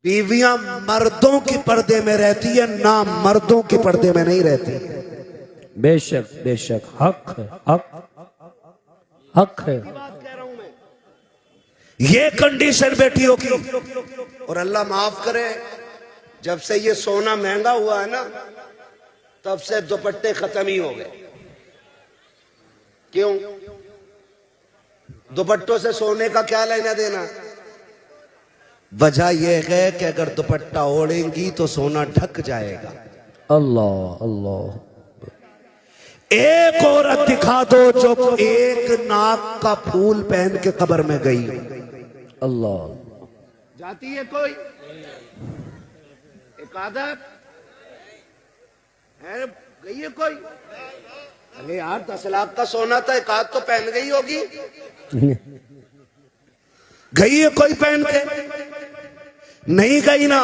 बीवियां मर्दों के पर्दे में रहती है ना मर्दों के पर्दे में नहीं रहती। बेशक बेशक हक है, हक है। ये कंडीशन बेटियों की। और अल्लाह माफ करे, जब से ये सोना महंगा हुआ है ना, तब से दुपट्टे खत्म ही हो गए। क्यों? दुपट्टों से सोने का क्या लेना देना? वजह यह है कि अगर दुपट्टा ओढ़ेंगी तो सोना ढक जाएगा। अल्लाह अल्लाह। एक औरत दिखा दो जो एक नाक का फूल पहन के कब्र में गई। अल्लाह। जाती है कोई? एक आदत है, गई है कोई? अरे यार 10 लाख का सोना था, एक आध तो पहन गई होगी। गई है कोई पहन के? नहीं गई ना,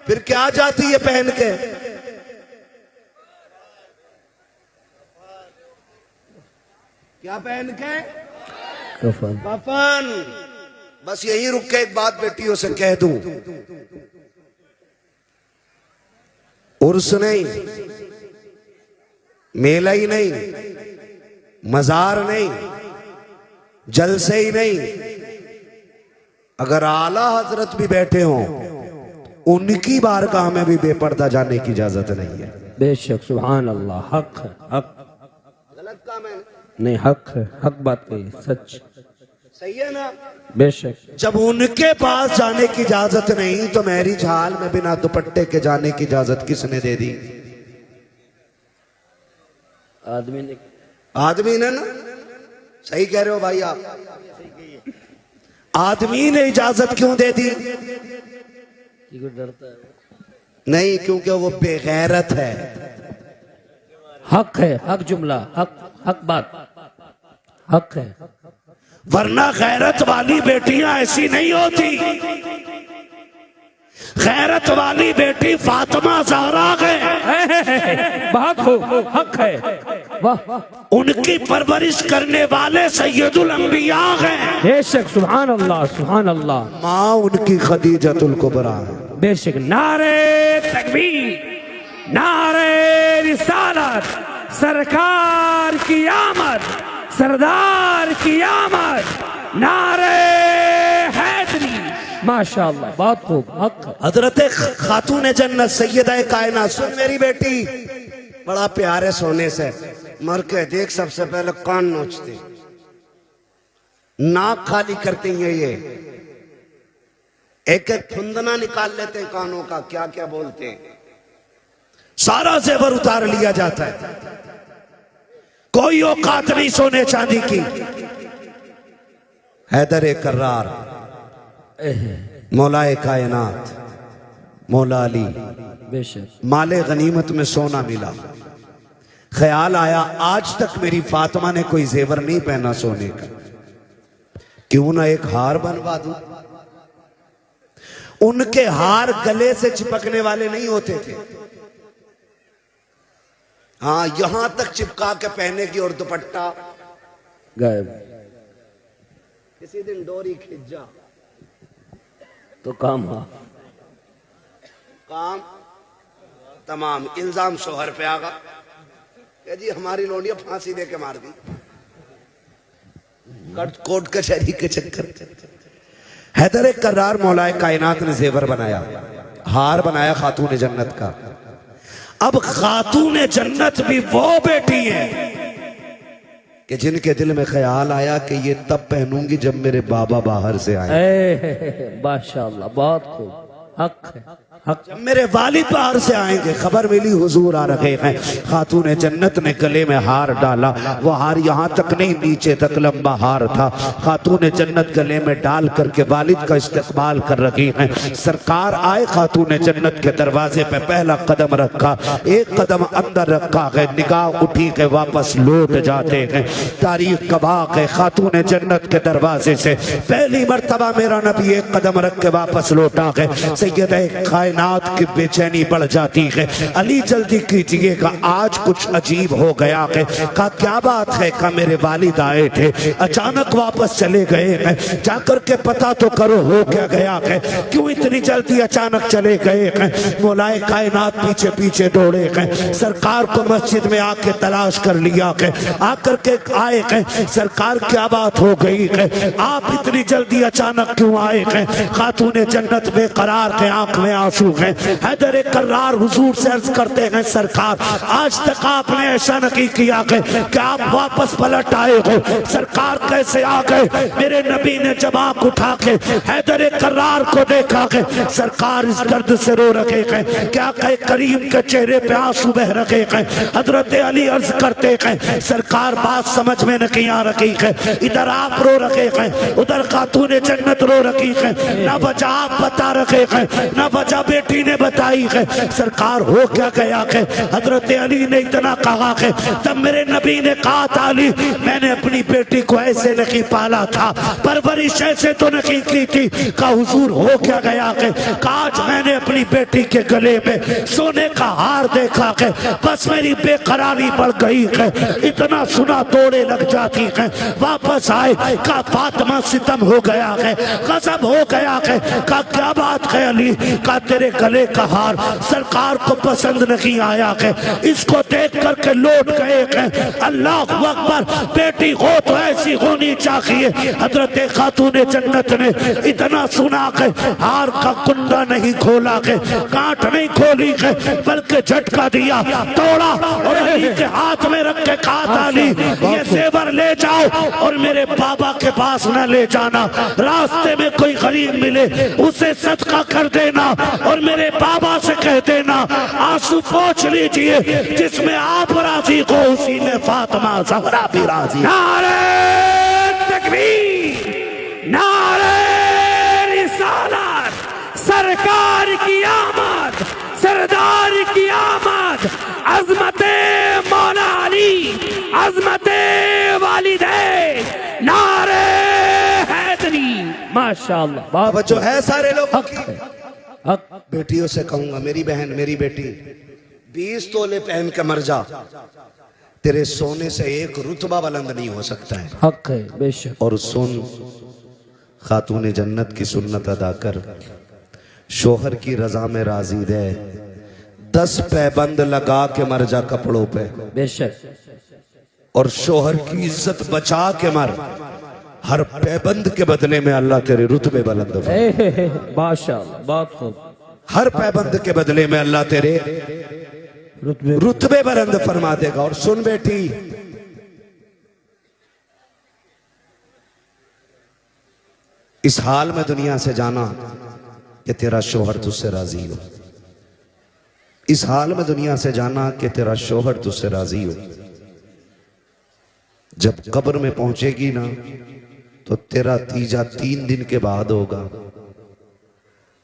फिर क्या जाती है पहन के? क्या पहन के? कफन। कफन। बस यही रुक के एक बात बेटियों से कह दूं, उर्स नहीं, मेला ही नहीं, मजार नहीं, जलसे ही नहीं, अगर आला हजरत भी बैठे हों उनकी बारगाह में भी बेपर्दा जाने की इजाजत नहीं है। बेशक सुभान अल्लाह। हक है, हक। गलत काम है? नहीं हक है, हक बात कही, सच सही है ना? बेशक। जब उनके पास जाने की इजाजत नहीं तो मैरिज हाल में बिना दुपट्टे के जाने की इजाजत किसने दे दी? आदमी ने। आदमी ने ना। सही कह रहे हो भाई आप। आदमी ने इजाजत क्यों दे दी? डरता है नहीं, क्योंकि वो बेगैरत है। हक है, हक जुमला, हक हक बात, हक है। वरना गैरत वाली बेटियां ऐसी नहीं होती। गैरत वाली बेटी फातिमा ज़हरा है। बहुत खूब, हक है। वाह। उनकी परवरिश करने वाले सैयदुल अंबिया हैं। बेशक सुभान अल्लाह, सुभान अल्लाह। माँ उनकी खदीजतुल कुबरा है। बेशक। नारे तकबीर, नारे रिसालत, सरकार की आमद, सरदार की आमद, नारे हैदरी। माशाअल्लाह, बहुत खूब, हक है। हजरत खातून जन्नत सैयदा कायनात, सुन मेरी बेटी, बड़ा प्यार है सोने से, मर के देख सबसे पहले कान नोचते, नाक खाली करती हैं, ये एक एक फुंदना निकाल लेते हैं कानों का, क्या क्या बोलते हैं, सारा जेवर उतार लिया जाता है। कोई औकात नहीं सोने चांदी की। हैदर कर्रार, मौलाए कायनात, मौला अली, बेशक। माले गनीमत में सोना मिला। ख्याल आया आज तक मेरी फातिमा ने कोई जेवर नहीं पहना सोने का, क्यों ना एक हार बनवा दूं। उनके हार गले से चिपकने वाले नहीं होते थे, हाँ यहां तक चिपका के पहने की, और दुपट्टा गायब। किसी दिन डोरी खिंच जा तो काम हुआ, काम तमाम। इल्जाम शोहर पे आगा कि जी हमारी लोनिया फांसी दे के मार दी, कोर्ट कचहरी के चक्कर। हैदर कर्रार मौलाए कायनात ने जेवर बनाया, हार बनाया खातून जन्नत का। अब खातून जन्नत भी वो बेटी है कि जिनके दिल में ख्याल आया कि ये तब पहनूंगी जब मेरे बाबा बाहर से आए। माशाअल्लाह, बहुत खूब, हक है, हक। जब मेरे वालिद बाहर से आएंगे, खबर मिली हुजूर आ रहे हैं, खातून जन्नत ने गले में हार डाला। वो हार यहाँ तक नहीं, नीचे तक लंबा हार था। खातून जन्नत गले में डाल करके वालिद का इस्तकबाल कर रही हैं। सरकार आए, खातून जन्नत के दरवाजे पे पहला कदम रखा, एक कदम अंदर रखा है, निगाह उठी के वापस लौट जाते हैं। तारीख गवाह है, खातून जन्नत के दरवाजे से पहली मर्तबा मेरा नबी एक कदम रख के वापस लौटा है। सैयद कायनात की बेचैनी बढ़ जाती है। अली जल्दी कीजिएगा, आज कुछ अजीब हो गया है। कहा क्या बात है? कहा मेरे वालिद आए थे, अचानक वापस चले गए हैं, जाकर के पता तो करो हो क्या गया है, क्यों इतनी जल्दी अचानक चले गए हैं। मौलाए कायनात पीछे पीछे दौड़े हैं, सरकार को मस्जिद में आके तलाश कर लिया है, आकर के आए हैं, सरकार क्या बात हो गई है, आप इतनी जल्दी अचानक क्यों आए हैं? खातूने जन्नत बेकरार के आंख में आंसू हैं। हैदर कर्रार हुजूर से अर्ज करते हैं, सरकार आज तक आपने ऐसा नहीं किया कि आप वापस पलट आए हो, सरकार कैसे आ गए? मेरे नबी ने जब आंख उठा के हैदर कर्रार को देखा कि सरकार इस दर्द से रो रहे हैं, क्या कहे करीम के चेहरे पे आंसू बह रहे हैं। हजरत अली अर्ज करते हैं, सरकार बात समझ में नहीं आ रही है, इधर आप रो रहे हैं, उधर खातूने जन्नत रो रही है, ना वजह आप बता रहे हैं, ना वजह बेटी ने बताई है, सरकार हो क्या गया है? हजरत अली ने इतना कहा है, तब मेरे नबी ने कहा था, अली मैंने अपनी बेटी को ऐसे नहीं पाला था, परवरिश ऐसे तो नहीं की थी। कहा हुजूर हो क्या गया है? आज मैंने अपनी बेटी के गले में सोने का हार देखा है, बस मेरी बेकरारी बढ़ गई है, इतना सुना दौड़े लग जाती है। वापस आए, का फातिमा सितम हो गया है, गजब हो गया है। का क्या बात है अली? का तेरे गले का हार सरकार को पसंद नहीं आया है, इसको देख करके लौट गए हैं। अल्लाह अकबर, बेटी हो तो ऐसी होनी चाहिए। हजरत खातूने जन्नत ने इतना सुना के हार का कुंडा नहीं खोला के, गांठ नहीं खोली के, बल्कि झटका दिया, तोड़ा और अली के हाथ में रख के कहा था, अली ये जेवर ले जाओ और मेरे बाबा के पास न ले जाना, रास्ते में कोई गरीब मिले उसे सदका कर देना और मेरे बाबा से कह देना आंसू पोंछ लीजिए, जिसमें आप राजी हो उसी में फातिमा ज़हरा भी राजी। नारे तकबीर, नारे रिसालत, सरकार की आमद, सरदार की आमद, अजमते मौला अली, अजमते वालिदैन, नारे हैदरी। माशाअल्लाह, बाप अब जो है सारे लोग हक है, हक बेटियों से कहूंगा, मेरी बहन मेरी बेटी 20 तोले पहन के मर जा, तेरे सोने से एक रुतबा बुलंद नहीं हो सकता है। हक है बेशक। और सुन, खातूने जन्नत की सुन्नत अदा कर, शोहर की रजा में राजी रहे, 10 पैबंद लगा के मर जा कपड़ों पे, बेशक। और शोहर की इज्जत बचा के मर, हर पैबंद के बदले में अल्लाह तेरे रुतबे बुलंद फरमाएगा। माशाअल्लाह, बहुत खूब। हर पैबंद के बदले में अल्लाह तेरे रुतबे बुलंद फरमा देगा। और सुन बेटी, इस हाल में दुनिया से जाना कि तेरा शोहर तुझसे राजी हो, इस हाल में दुनिया से जाना कि तेरा शोहर तुझसे राजी हो। जब कब्र में पहुंचेगी ना तो तेरा तीजा 3 दिन के बाद होगा।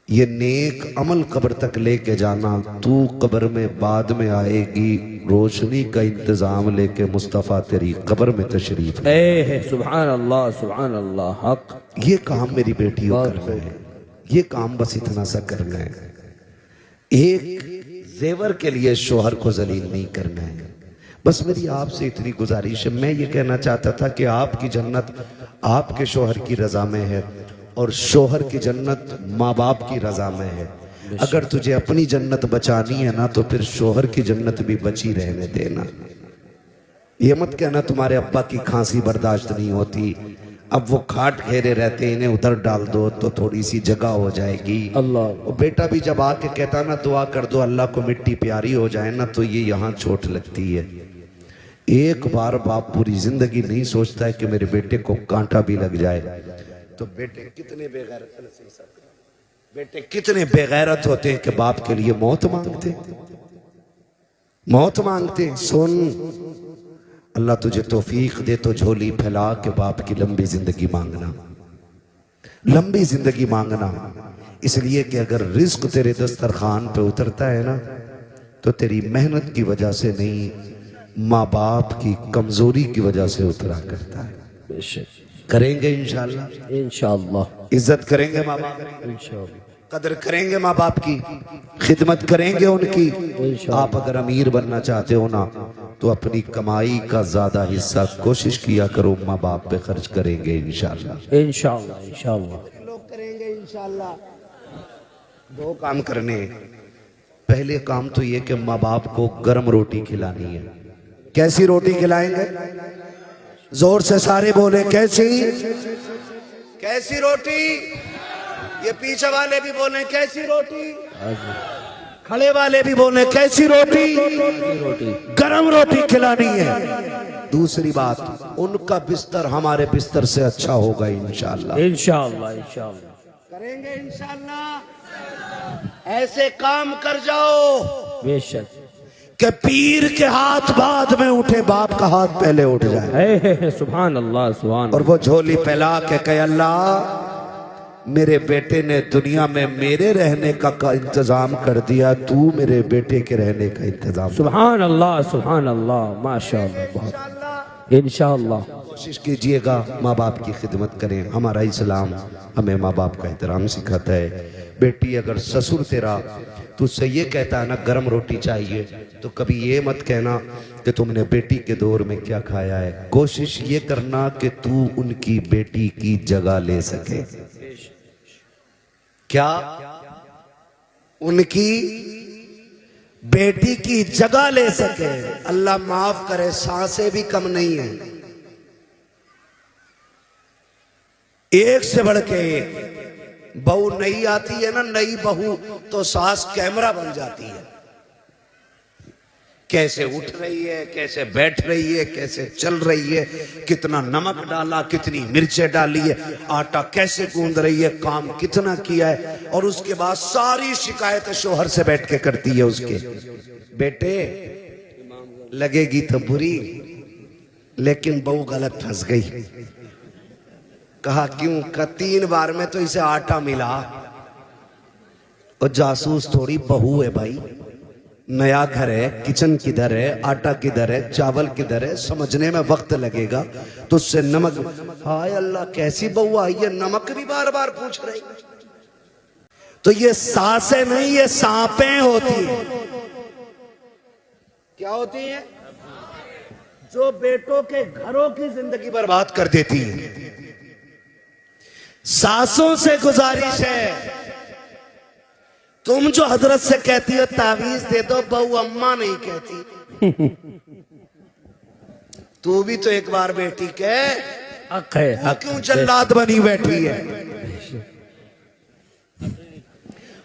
ये नेक अमल कब्र तक लेके जाना, तू कब्र में बाद में आएगी, रोशनी का इंतजाम लेके मुस्तफा तेरी कब्र में तशरीफ है। सुभान अल्लाह, सुभान अल्लाह। हक, ये काम मेरी बेटी को करना है, ये काम बस इतना सा करना है। एक जेवर के लिए शोहर को जलील नहीं करना है। बस मेरी आपसे इतनी गुजारिश है, मैं ये कहना चाहता था कि आपकी जन्नत आपके शोहर की रजा में है और शोहर की जन्नत माँ बाप की रजा में है। अगर तुझे अपनी जन्नत बचानी है ना तो फिर शोहर की जन्नत भी बची रहने देना। ये मत कहना तुम्हारे अब्बा की खांसी बर्दाश्त नहीं होती, अब वो खाट घेरे रहते, इन्हें उधर डाल दो तो थोड़ी सी जगह हो जाएगी। अल्लाह। वो बेटा भी जब आके कहता ना दुआ कर दो अल्लाह को मिट्टी प्यारी हो जाए ना, तो ये यहाँ चोट लगती है। एक बार बाप पूरी जिंदगी नहीं सोचता है कि मेरे बेटे को कांटा भी लग जाए। तो बेटे कितने बेगैरत होते हैं कि बाप के लिए मौत मांगते। सुन, अल्लाह तुझे तौफीक दे तो झोली फैला के बाप की लंबी जिंदगी मांगना, इसलिए कि अगर रिस्क तेरे दस्तरखान पे उतरता है ना तो तेरी मेहनत की वजह से नहीं, माँ बाप की कमजोरी की वजह से उतरा करता है। बेशक करेंगे इंशाल्लाह, इंशाअल्लाह, इज्जत करेंगे माँ बाप, इंशाअल्लाह। कदर करेंगे माँ बाप की, खिदमत करेंगे उनकी। आप अगर अमीर बनना चाहते हो ना तो अपनी कमाई का ज्यादा हिस्सा कोशिश किया करो, माँ बाप पे खर्च करेंगे इंशाल्लाह। इंशाल्लाह इंशाल्लाह लोग करेंगे इंशाल्लाह। दो काम करने हैं। पहले काम तो ये कि माँ बाप को गर्म रोटी खिलानी है। कैसी रोटी खिलाएंगे? जोर से सारे बोले, कैसी? कैसी रोटी? ये पीछे वाले भी बोले कैसी रोटी, खड़े वाले भी बोले कैसी रोटी? गरम रोटी खिलानी है। दूसरी बात, उनका बिस्तर हमारे बिस्तर से अच्छा होगा इंशाल्लाह। इंशाल्लाह इंशाल्लाह करेंगे इंशाल्लाह। ऐसे काम कर जाओ बेशक कि पीर के हाथ बाद में उठे, बाप का हाथ पहले उठ जाए। सुभान अल्लाह सुभान। और वो झोली फैला के कहे, अल्लाह मेरे बेटे ने दुनिया में मेरे रहने का इंतजाम कर दिया, तू मेरे बेटे के रहने का इंतजाम। सुभान अल्लाह माशाअल्लाह। इंशाअल्लाह कोशिश कीजिएगा माँ बाप की खिदमत करें। हमारा इस्लाम हमें माँ बाप का एहतराम सिखाता है। बेटी अगर ससुर तेरा तुझसे ये कहता है ना गर्म रोटी चाहिए, तो कभी ये मत कहना कि तुमने बेटी के दौर में क्या खाया है। कोशिश ये करना कि तू उनकी बेटी की जगह ले सके। क्या? उनकी बेटी की जगह ले सके। अल्लाह माफ करे, सांसें भी कम नहीं है, एक से बढ़ के एक। बहू नई आती है ना, नई बहू, तो सास कैमरा बन जाती है। कैसे उठ रही है, कैसे बैठ रही है, कैसे चल रही है, कितना नमक डाला, कितनी मिर्चें डाली है, आटा कैसे गूंद रही है, काम कितना किया है। और उसके बाद सारी शिकायत शोहर से बैठ के करती है उसके। बेटे लगेगी तो बुरी, लेकिन बहू गलत फंस गई। कहा क्यों? का 3 बार में तो इसे आटा मिला। और जासूस थोड़ी बहू है भाई, नया घर है, किचन किधर है, आटा किधर है, चावल किधर है, समझने में वक्त लगेगा। तो उससे नमक, हाय अल्लाह कैसी बहू आई है, नमक भी बार बार पूछ रही। तो ये सासें नहीं, ये सांपें होती है। क्या होती है? जो बेटों के घरों की जिंदगी बर्बाद कर देती है। सासों से गुजारिश है, तुम जो हजरत से कहती हो तावीज दे दो, बहू अम्मा नहीं कहती। तू भी तो एक बार बेटी के हक है, हक क्यों जल्लाद बनी बैठी है?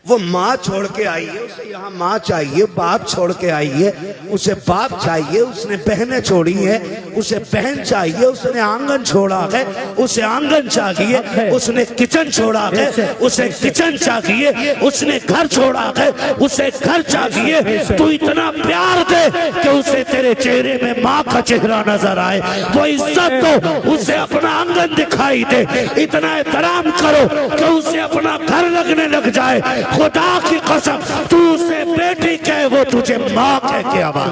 वो माँ छोड़ के आई है, उसे यहाँ माँ चाहिए। बाप छोड़ के आई है, उसे बाप चाहिए। उसने बहनें छोड़ी है, उसे बहन चाहिए। उसने आंगन छोड़ा है, उसे आंगन चाहिए। उसने किचन छोड़ा है, उसे किचन चाहिए। उसने घर छोड़ा है, उसे घर चाहिए। तू इतना प्यार दे कि उसे तेरे चेहरे में माँ का चेहरा नजर आए, वो इज्जत दो, उसे अपना आंगन दिखाई दे। इतना एहतराम करो कि उसे अपना घर लगने लग जाए। खुदा की कसम, तू उसे बेटी कहे, वो तुझे माँ कह के आवाज।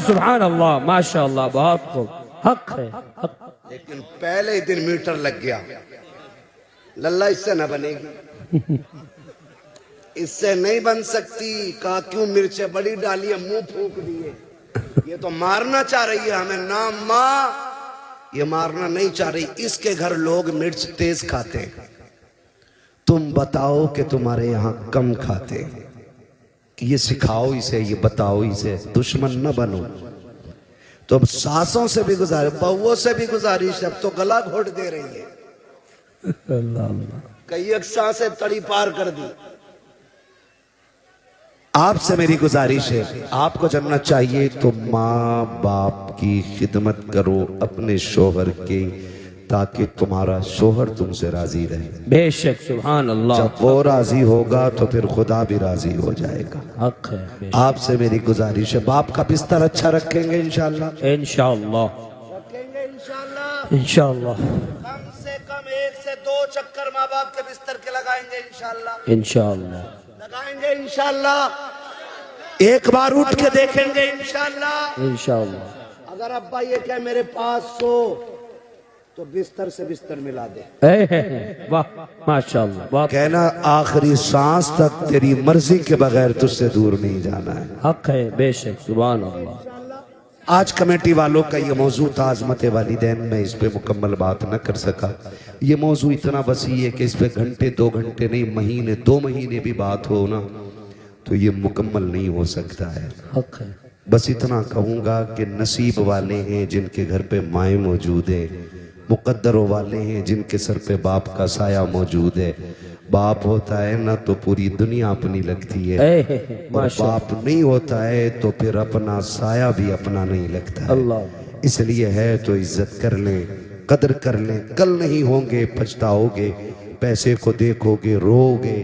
सुभान अल्लाह माशाअल्लाह, बहुत खूब, हक है, हक। लेकिन पहले ही दिन मीटर लग गया, लल्ला इससे न बनेगी, इससे नहीं बन सकती। कहा क्यों? मिर्चें बड़ी डाली है, मुंह फूंक दिए। ये तो मारना चाह रही है हमें ना माँ, ये मारना नहीं चाह रही। इसके घर लोग मिर्च तेज खाते हैं, तुम बताओ कि तुम्हारे यहाँ कम खाते। ये सिखाओ इसे, ये बताओ इसे, दुश्मन न बनो। तो अब सासों से भी गुजारिश, बहुओं से भी गुजारिश, अब तो गला घोट दे रही है। कई एक सांसें तड़ी पार कर दी। आपसे मेरी गुजारिश है, आपको जन्नत चाहिए तो माँ बाप की खिदमत करो अपने शोहर के, ताकि तुम्हारा शोहर तुमसे राजी रहे। बेशक सुभान अल्लाह। जब वो राजी होगा तो फिर खुदा भी राजी हो जाएगा। हक है। आपसे मेरी गुजारिश है, बाप का बिस्तर अच्छा रखेंगे इंशाल्लाह। इंशाअल्लाह रखेंगे इंशाल्लाह। इंशाअल्लाह कम से कम 1 से 2 चक्कर माँ बाप के बिस्तर के लगाएंगे इंशाल्लाह। इंशाअल्लाह लगाएंगे इंशाल्लाह। एक बार उठ के देखेंगे इंशाल्लाह। इंशाअल्लाह। अगर अब्बा ये कहे मेरे पास सो, तो बिस्तर से बिस्तर मिला दे। वाह माशाअल्लाह, बहुत कहना आखिरी सांस तक तेरी मर्जी के बगैर तुझसे दूर नहीं जाना है। हक है, बेशक, सुभान अल्लाह। आज कमेटी वालों का ये मौजू था अज़मत वालिदैन, में इस पे मुकम्मल बात न कर सका। ये मौजू इतना वसी है कि इस पे घंटे 2 घंटे नहीं, महीने 2 महीने भी बात हो ना तो ये मुकम्मल नहीं हो सकता है। हक है। बस इतना कहूँगा कि नसीब वाले हैं जिनके घर पे माएँ मौजूद है, मुकद्दरों वाले हैं जिनके सर पे बाप का साया मौजूद है। बाप होता है ना तो पूरी दुनिया अपनी लगती है, और बाप नहीं होता है तो फिर अपना साया भी अपना नहीं लगता है। अल्लाह। इसलिए है तो इज्जत कर लें, कदर कर लें। कल नहीं होंगे पछताओगे, पैसे को देखोगे रोगे,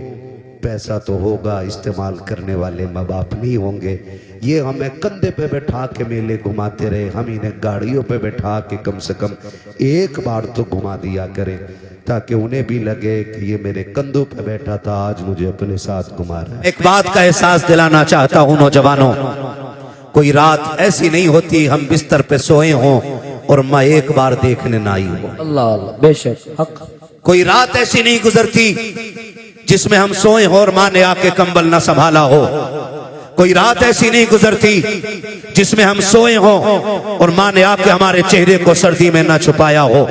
पैसा तो होगा, इस्तेमाल करने वाले माँ बाप नहीं होंगे। ये हमें कंधे पे बैठा के मेले घुमाते रहे, हम इन्हें गाड़ियों पे बैठा के कम से कम एक बार तो घुमा दिया करें, ताकि उन्हें भी लगे कि ये मेरे कंधों पे बैठा था, आज मुझे अपने साथ घुमा रहा है। एक बात का एहसास दिलाना चाहता हूँ नौजवानों, कोई रात ऐसी नहीं होती हम बिस्तर पे सोए हों और मैं एक बार देखने ना आई हूँ। अल्लाह अल्लाह, बेशक, हक। कोई रात ऐसी नहीं गुजरती जिसमें हम सोए हो और माँ ने आके कंबल न संभाला हो। कोई रात ऐसी नहीं गुजरती जिसमें हम सोए हो और माँ ने आके हमारे चेहरे को सर्दी में न छुपाया हो।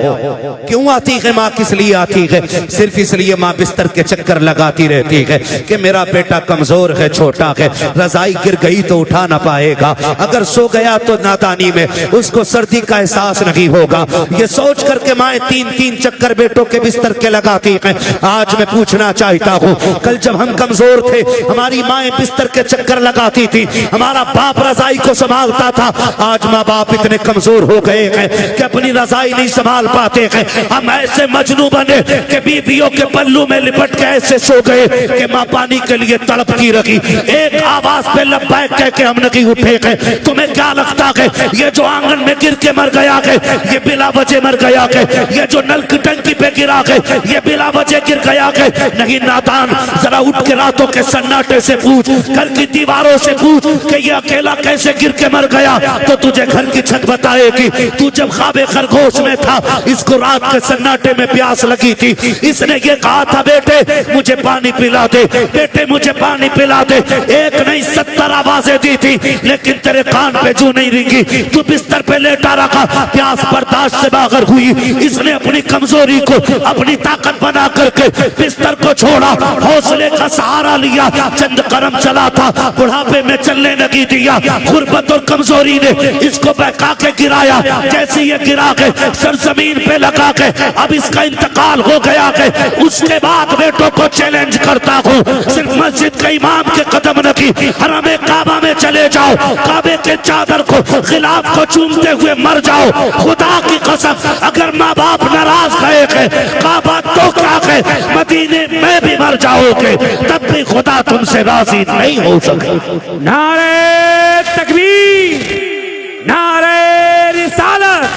क्यों आती है माँ, किस लिए आती है? सिर्फ इसलिए माँ बिस्तर के चक्कर लगाती रहती है कि मेरा बेटा कमजोर है, छोटा है, रजाई गिर गई तो उठा ना पाएगा, अगर सो गया तो नादानी में उसको सर्दी का एहसास नहीं होगा। ये सोच करके माँ 3-3 चक्कर बेटों के बिस्तर के लगाती है। आज मैं पूछना चाहता हूँ, कल जब हम कमजोर थे हमारी माँ बिस्तर के चक्कर लगाती थी, हमारा बाप रजाई को संभालता था। आज माँ बाप इतने कमजोर हो गए हैं कि अपनी रजाई नहीं संभाल पाते हैं। हम ऐसे मजनू बने कि बीवियों के पल्लू में लिपट के ऐसे सो गए कि माँ पानी के लिए तड़पती रही, एक आवाज पे लब्बैक कह के हम नहीं उठे गए। तुम्हें क्या लगता है ये जो आंगन में गिर के मर गया है ये बिला वजह मर गया है? ये जो नल की टंकी पे गिरा है ये बिला वजह गिर गया है? नहीं नादान, जरा उठ के रातों के सन्नाटे से पूछ, घर की दीवारों से पूछ कि ये अकेला कैसे गिर के मर गया, तो तुझे घर की छत बताएगी। तू जब ख्वाबे खरगोश में था इसको रात के सन्नाटे में प्यास लगी थी, इसने ये कहा था बेटे मुझे पानी पिला दे, बेटे मुझे पानी पिला दे। एक नहीं 70 आवाजें दी थी लेकिन तेरे कान पे जू नहीं रिंगी। तू बिस्तर पे लेटा रखा, प्यास बर्दाश्त से बाहर हुई, इसने अपनी कमजोरी को अपनी ताकत बना करके बिस्तर को छोड़ा, हौसले का सहारा लिया, चंद कदम चला था, बुढ़ापे में चलने नहीं दिया। गुर्बत और कमजोरी ने इसको बहका के गिराया, जैसे ये गिरा के सरजमीन पे लगा के अब इसका इंतकाल हो गया है। उसके बाद बेटों को चैलेंज करता हूँ, सिर्फ मस्जिद के इमाम के कदम नहीं, हरम काबा में चले जाओ, काबे के चादर को खिलाफ को चूमते हुए मर जाओ। खुदा की कसम अगर माँ बाप नाराज गए हैं काबा तो क्या है, मदीने में भी मर जाओगे तब भी खुदा तुमसे राजी नहीं हो सके। नारे तकबीर, नारे रिसालत,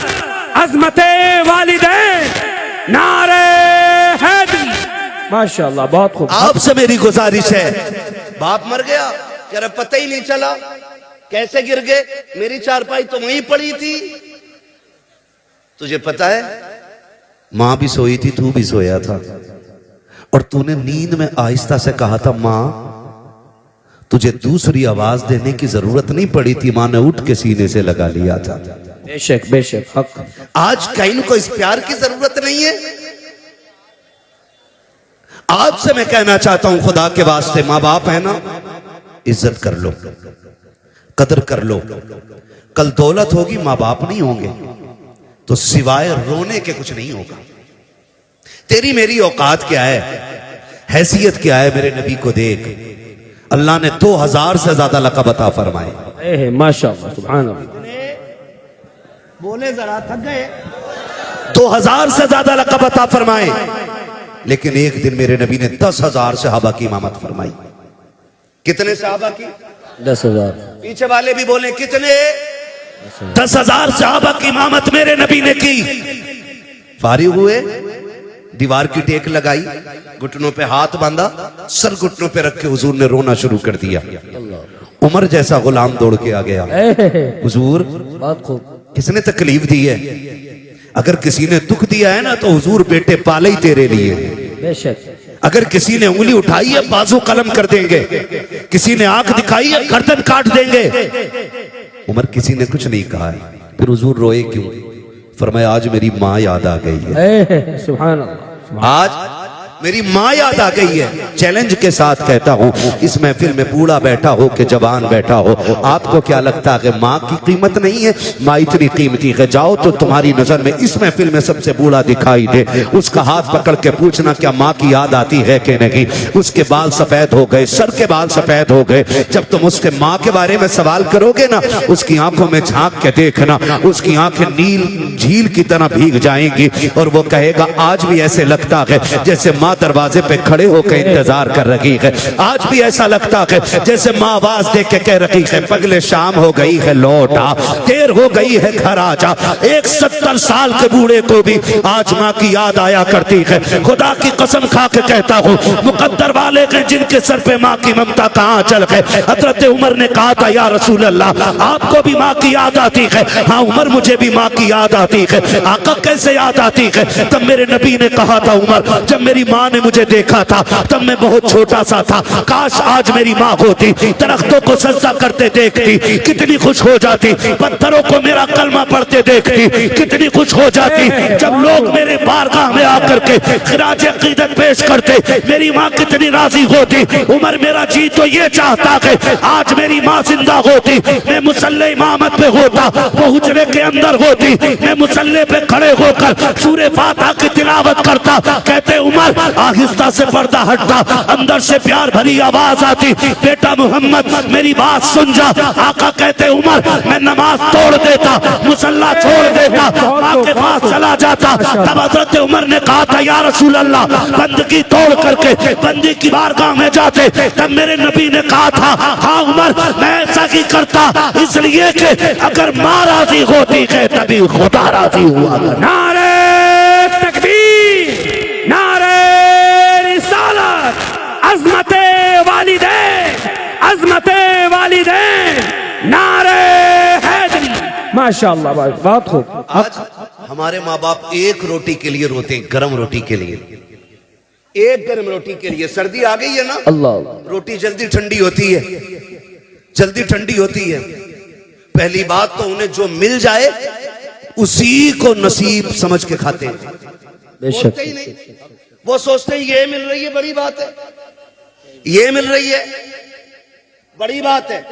अज़मते वालिदैन, नारे हैदरी। माशाअल्लाह, बहुत खूब। आपसे मेरी गुजारिश है, बाप मर गया तेरा पता ही नहीं चला, कैसे गिर गए? मेरी चारपाई तो वहीं पड़ी थी। तुझे पता है माँ भी सोई थी, तू भी सोया था, और तूने नींद में आहिस्ता से कहा था माँ, तुझे दूसरी आवाज देने की जरूरत नहीं पड़ी थी, माँ ने उठ के सीने से लगा लिया था। बेशक बेशक, हक। आज कहीं को इस प्यार की जरूरत नहीं है। आपसे मैं कहना चाहता हूं खुदा के वास्ते, माँ बाप है ना, इज्जत कर लो, कदर कर लो। कल दौलत होगी माँ बाप नहीं होंगे तो सिवाय रोने के कुछ नहीं होगा। तेरी मेरी औकात क्या है, हैसियत क्या है? मेरे नबी को देख, अल्लाह ने 2000 से ज्यादा लक़ब अता फरमाए। माशाअल्लाह, सुभान अल्लाह। बोले जरा थक गए। 2000 से ज्यादा लक़ब अता फरमाए, लेकिन एक दिन मेरे नबी ने 10,000 सहाबा की इमामत फरमाई। कितने सहाबा की? 10,000। पीछे वाले भी बोले कितने? 10,000 सहाबा की इमामत मेरे नबी ने की। फारिग हुए, दीवार की टेक लगाई, घुटनों पे हाथ बांधा, सर घुटनों पे रख के हुजूर ने रोना शुरू कर दिया। उमर जैसा गुलाम दौड़ के आ गया, हुजूर बहुत खूब। किसने तकलीफ दी है? अगर किसी ने दुख दिया है ना तो हुजूर बेटे पाले ही तेरे लिए है। बेशक। अगर किसी ने उंगली उठाई है बाजू कलम कर देंगे, किसी ने आंख दिखाई है गर्दन काट देंगे। उमर किसी ने कुछ नहीं कहा है, फिर हुजूर रोए क्यों? फरमाया आज मेरी माँ याद आ गई है। सुभान अल्लाह। आज मेरी माँ याद आ गई है। चैलेंज के साथ कहता हूँ, इस महफिल में बूढ़ा बैठा हो कि जवान बैठा हो, आपको क्या लगता है कि माँ की कीमत नहीं है? माँ इतनी कीमती है। जाओ तो तुम्हारी नजर में इस महफिल में सबसे बूढ़ा दिखाई दे, उसका हाथ पकड़ के पूछना क्या माँ की याद आती है कि नहीं। उसके बाल सफेद हो गए, सर के बाल सफेद हो गए। जब तुम उसके माँ के बारे में सवाल करोगे ना, उसकी आंखों में झांक के देखना, उसकी आंखें नील झील की तरह भीग जाएंगी और वो कहेगा आज भी ऐसे लगता है जैसे माँ दरवाजे पे खड़े होकर इंतजार कर रही है। आज भी ऐसा लगता है जैसे माँ आवाज दे के कह रही है पगले शाम हो गई है लौट आ, देर हो गई है घर आ जा। एक 70 साल के बूढ़े को भी आज माँ की याद आया करती है। खुदा की कसम खा के कहता हूँ, मुकद्दर वाले के जिनके सर पे माँ की ममता कहाँ चल गए। हजरत उमर ने कहा था या रसूल अल्लाह आपको भी माँ की याद आती है? हाँ उमर मुझे भी माँ की याद आती है। आका कैसे याद आती है? तब मेरे नबी ने कहा था उमर जब मेरी माँ ने मुझे देखा था तब मैं बहुत छोटा सा था, काश आज मेरी माँ होती, दरख्तों को सजदा करते देखती कितनी खुश हो जाती, पत्थरों को मेरा कलमा पढ़ते देखती कितनी खुश हो जाती। जब लोग मेरे बारगाह में आकर के खिराज अकीदत पेश करते मेरी माँ कितनी राजी होती। उमर मेरा जी तो ये चाहता है आज मेरी माँ जिंदा होती, मैं मुसल्ले इमामत पे होता, वो हुजरे के अंदर होती, मैं मुसल्ले पे खड़े होकर सूरे फातिहा की तिलावत करता। कहते उमर आहिस्ता से पर्दा हटता, अंदर से प्यार भरी आवाज आती बेटा मोहम्मद मेरी बात सुन जा। आका कहते उमर मैं नमाज तोड़ देता, मुसल्ला छोड़ देता, माँ के पास चला जाता। तब हजरत उमर ने कहा था या रसूल अल्लाह बंदगी तोड़ करके बंदी की बारगाह में जाते। तब मेरे नबी ने कहा था हाँ उमर मैं ऐसा ही करता, इसलिए कि अगर माँ राजी होती है तभी खुदा राजी हुआ। नारे तकबीर, नारे रिसालत, अज़मते वालिदैन, अज़मते वालिदैन, नारे हैदरी। माशाअल्लाह बहुत खूब। आज हमारे माँ बाप एक रोटी के लिए रोते हैं, गर्म रोटी के लिए, एक गर्म रोटी के लिए। सर्दी आ गई है ना, अल्लाह रोटी जल्दी ठंडी होती है, जल्दी ठंडी होती है। पहली बात तो उन्हें जो मिल जाए उसी को नसीब समझ के खाते हैं। बेशक। ही नहीं, वो सोचते हैं ये मिल रही है बड़ी बात है, ये मिल रही है बड़ी बात है,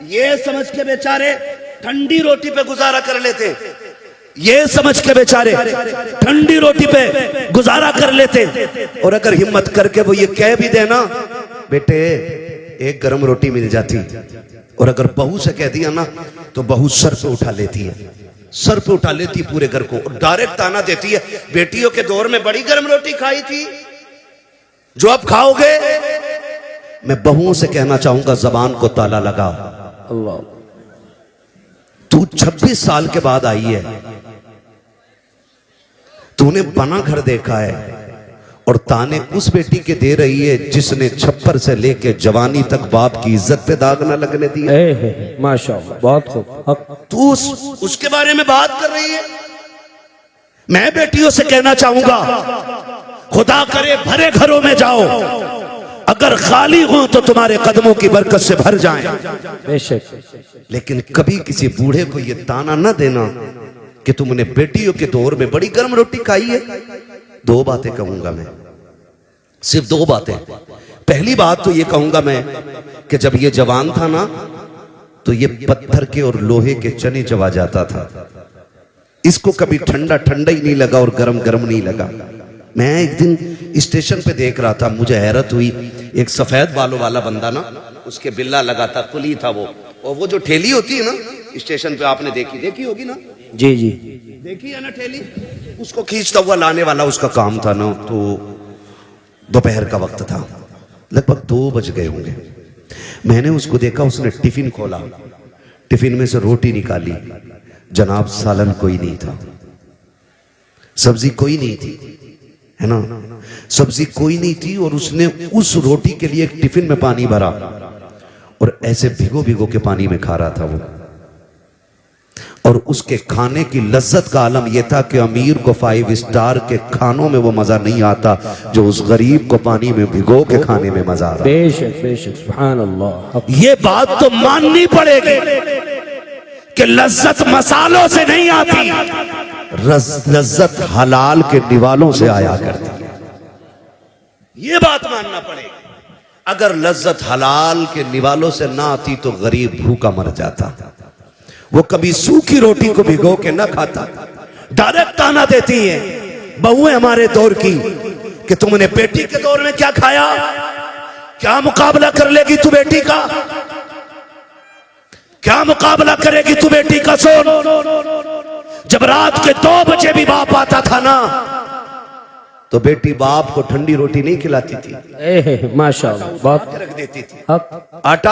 ये समझ के बेचारे ठंडी रोटी पे गुजारा कर लेते, ये समझ के बेचारे ठंडी रोटी पे गुजारा कर लेते। और अगर हिम्मत करके वो ये कह भी देना बेटे एक गर्म रोटी मिल जाती, और अगर बहू से कह दिया ना तो बहू सर पे उठा लेती है, सर पे उठा लेती पूरे घर को, और डायरेक्ट ताना देती है बेटियों के दौर में बड़ी गर्म रोटी खाई थी जो अब खाओगे। मैं बहुओं से कहना चाहूंगा जबान को ताला लगा। अल्लाह तू 26 साल के बाद आई है, तूने बना घर देखा है और ताने उस बेटी के दे रही है जिसने छप्पर से लेके जवानी तक बाप की इज्जत पे दाग ना लगने दी। माशाअल्लाह बहुत खूब। तू उसके बारे में बात कर रही है। मैं बेटियों से कहना चाहूंगा खुदा करे भरे घरों में जाओ, अगर खाली हो तो तुम्हारे कदमों की बरकत से भर जाएं। बेशक। लेकिन कभी किसी बूढ़े को यह ताना न देना कि तुमने बेटियों के दौर में बड़ी गर्म रोटी खाई है। दो बातें कहूंगा मैं, सिर्फ दो बातें। पहली बात तो ये कहूंगा मैं कि जब ये जवान था ना तो ये पत्थर के और लोहे के चने चबा जाता था, इसको कभी ठंडा ठंडा ही नहीं लगा और गरम गरम नहीं लगा। मैं एक दिन स्टेशन पे देख रहा था, मुझे हैरत हुई, एक सफेद बालों वाला बंदा ना, उसके बिल्ला लगा था, कुली था वो, और वो जो ठेली होती है ना स्टेशन पे, आपने देखी होगी ना? जी जी देखी है ना ठेली, उसको खींचता हुआ लाने वाला उसका काम था ना। तो दोपहर का वक्त था, लगभग 2 बज गए होंगे। मैंने उसको देखा, उसने टिफिन खोला, टिफिन में से रोटी निकाली, जनाब सालन कोई नहीं था, सब्जी कोई नहीं थी, है ना, सब्जी कोई नहीं थी, और उसने उस रोटी के लिए एक टिफिन में पानी भरा और ऐसे भिगो भिगो के पानी में खा रहा था वो। और उसके खाने की लज्जत का आलम यह था कि अमीर को 5 स्टार के खानों में वो मजा नहीं आता जो उस गरीब को पानी में भिगो के खाने में मजा आ रहा। बेशक सुभान अल्लाह। ये बात तो माननी पड़ेगी कि लज्जत मसालों से नहीं आती, लज्जत हलाल के निवालों से आया करती है। ये बात मानना पड़ेगा। अगर लज्जत हलाल के निवालों से ना आती तो गरीब भूखा मर जाता। वो कभी सूखी रोटी को भिगो के ना खाता। डायरेक्ट ताना देती है बहुएं हमारे दौर की कि तुमने बेटी के दौर में क्या खाया, क्या मुकाबला कर लेगी तू बेटी का, क्या मुकाबला करेगी तू बेटी का। सोन जब रात के 2 बजे भी बाप आता था ना तो बेटी बाप को ठंडी रोटी नहीं खिलाती थी, माशाअल्लाह बहुत रख देती थी, आटा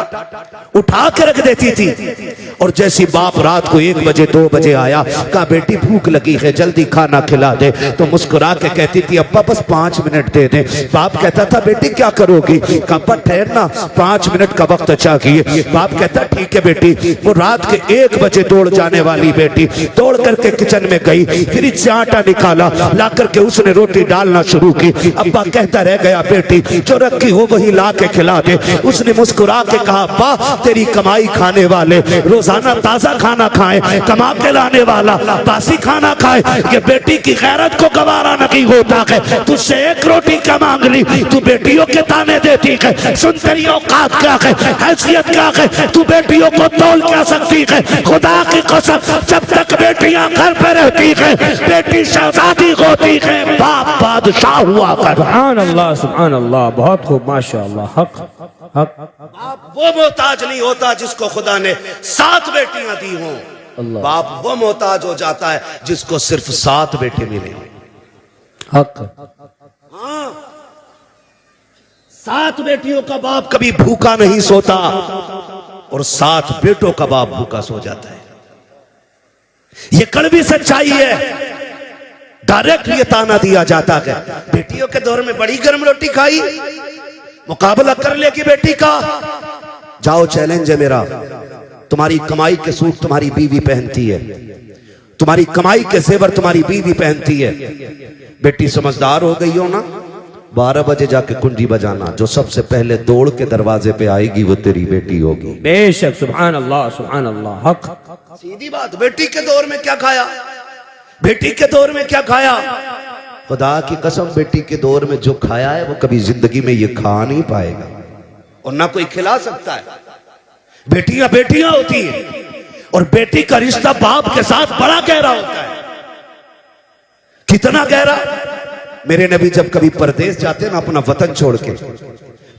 उठा के रख देती थी। और जैसी बाप रात को 1 बजे 2 बजे आया, कहा बेटी भूख लगी है जल्दी खाना खिला दे, तो मुस्कुरा के कहती थी अब्बा बस 5 मिनट दे दे। बाप कहता था बेटी क्या करोगी, कहा ठहरना 5 मिनट का वक्त चाहिए। बाप कहता ठीक है बेटी। वो रात के 1 बजे दौड़ जाने वाली बेटी दौड़ करके किचन में गई, फ्रिज से आटा निकाला, ला करके उसने रोटी डालना शुरू की। अब्बा कहता रह गया बेटी जो रखी हो वही ला के खिला दे। उसने मुस्कुरा के कहा अब्बा तेरी कमाई खाने वाले रोजाना ताजा खाना खाए, कमा के लाने वाला बासी खाना खाए। ये बेटी की गैरत को गवारा नहीं होता है। तुझसे 1 रोटी क्या मांग ली, तू बेटियों के ताने देती है। सुन तेरी औकात क्या है, हैसियत क्या है, तू बेटियों को तोल क्या सकती है। खुदा की कसम जब तक बेटियां घर पे रहती है बेटी शहजादी होती है, बाप बादशाह हुआ कर। सुभान अल्लाह बहुत खूब माशाअल्लाह। हक हक। बाप वो मोहताज नहीं होता जिसको खुदा ने 7 बेटियां दी हों। बाप वो मोहताज हो जाता है जिसको सिर्फ 7 बेटे मिले। हक। हाँ 7 बेटियों का बाप कभी भूखा नहीं सोता और 7 बेटों का बाप भूखा सो जाता है। ये कड़वी सच्चाई है। डायरेक्ट ये ताना दिया जाता है बेटियों के दौर में बड़ी गर्म रोटी खाई, मुकाबला कर लेगी बेटी का। जाओ चैलेंज है मेरा, तुम्हारी कमाई के सूट तुम्हारी बीवी पहनती है, तुम्हारी कमाई के जेवर तुम्हारी बीवी पहनती है। बेटी समझदार हो गई हो ना, 12 बजे जाके कुंजी बजाना, जो सबसे पहले दौड़ के दरवाजे पे आएगी वो तेरी बेटी होगी। बेशक सुभान अल्लाह सुभान अल्लाह। हक। सीधी बात। बेटी के दौर में क्या खाया, बेटी के दौर में क्या खाया, खुदा की कसम बेटी के दौर में जो खाया है वो कभी जिंदगी में ये खा नहीं पाएगा और ना कोई खिला सकता है। बेटियां बेटियां होती हैं और बेटी का रिश्ता बाप के साथ बड़ा गहरा होता है। कितना गहरा। मेरे नबी जब कभी परदेश जाते ना अपना वतन छोड़ के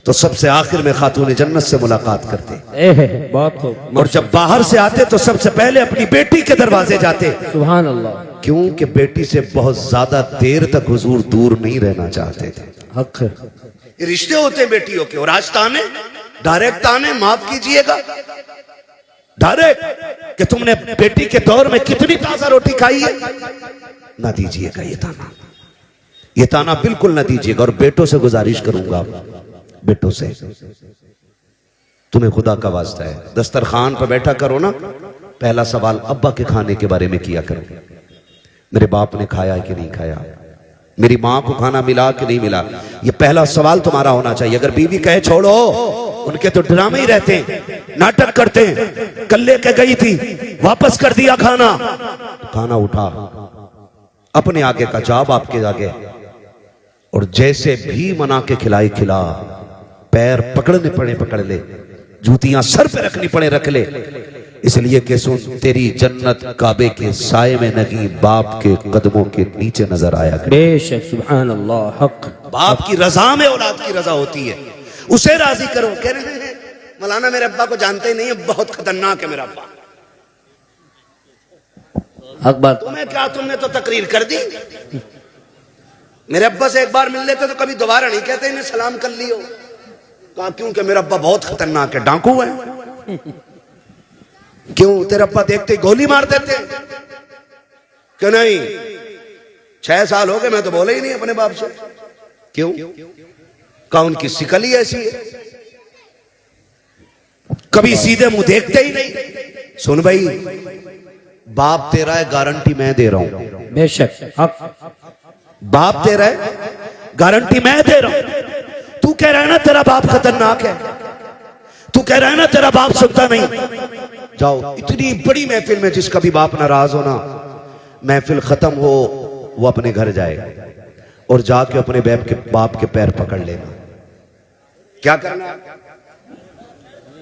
तो सबसे आखिर में खातून जन्नत से मुलाकात करते। बहुत खूब। और जब बाहर से आते तो सबसे पहले अपनी बेटी के दरवाजे जाते। सुभान अल्लाह। क्योंकि बेटी से बहुत ज्यादा देर तक हुजूर दूर नहीं रहना चाहते थे। हक। ये रिश्ते होते हैं बेटियों के। और आज ताने, डायरेक्ट ताने, माफ कीजिएगा, डायरेक्ट कि तुमने बेटी के दौर में कितनी ताजा रोटी खाई है, ना दीजिएगा ये ताना। ये ताना बिल्कुल ना दीजिएगा। और बेटों से गुजारिश करूंगा, बेटों से तुम्हें खुदा का वास्ता है, दस्तरखान पर बैठा करो ना, पहला सवाल अब्बा के खाने के बारे में किया करो। मेरे बाप ने खाया कि नहीं खाया, मेरी माँ को खाना मिला कि नहीं मिला, ये पहला सवाल तुम्हारा होना चाहिए। अगर बीवी कहे छोड़ो, उनके तो ड्रामे ही रहते हैं, नाटक करते हैं, कल लेके गई थी वापस कर दिया खाना, खाना उठा अपने आगे का जवाब आपके आगे, और जैसे भी मना के खिलाए खिला, पैर पकड़ने पड़े पकड़ ले, जूतियां सर पे रखनी पड़े रख ले, इसलिए कि सुन तेरी जन्नत काबे के साए में नहीं बाप के कदमों के नीचे नजर आया करे। बेशक सुभान अल्लाह। हक। बाप की रजा में औलाद की रजा होती है, उसे राजी करो। कह रहे हैं मौलाना मेरे अब्बा को जानते ही नहीं है, बहुत खतरनाक है मेरा अब्बा। हक बात। तुम्हें क्या, तुमने तो तकरीर कर दी। मेरे अब्बा से एक बार मिल लेते तो कभी दोबारा नहीं कहते इन्हें सलाम कर लियो। कहा क्योंकि मेरा अब्बा बहुत खतरनाक है, डाकू है। क्यों, तेरा अब्बा देखते ही गोली मार देते क्यों? नहीं, 6 साल हो गए मैं तो बोले ही नहीं अपने बाप से। क्यों? कहा उनकी शिकल ही ऐसी है, कभी सीधे मुंह देखते ही नहीं। सुन भाई, बाप तेरा है, गारंटी मैं दे रहा हूं। बेशक हक। बाप तेरा है, गारंटी मैं दे रहा हूं। तू कह रहा है ना तेरा बाप खतरनाक है, तू कह रहा है ना तेरा बाप सुनता नहीं। जाओ, इतनी बड़ी महफिल में जिसका भी बाप नाराज हो ना, महफिल खत्म हो वो अपने घर जाए और जाके अपने बाप के पैर पकड़ लेना। क्या करना है?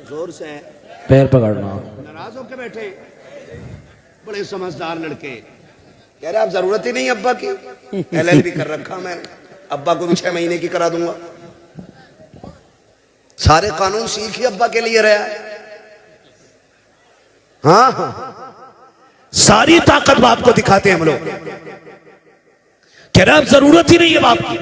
जोर से पैर पकड़ना। नाराज होकर बैठे बड़े समझदार लड़के, कह रहे आप जरूरत ही नहीं अब्बा की, LLB कर रखा मैं, अब्बा को भी 6 महीने की करा दूंगा। सारे कानून सीख ही अब्बा के लिए रहा है। हाँ हाँ, सारी ताकत बाप को दिखाते हैं हम लोग। कह रहे अब जरूरत ही नहीं है बाप की,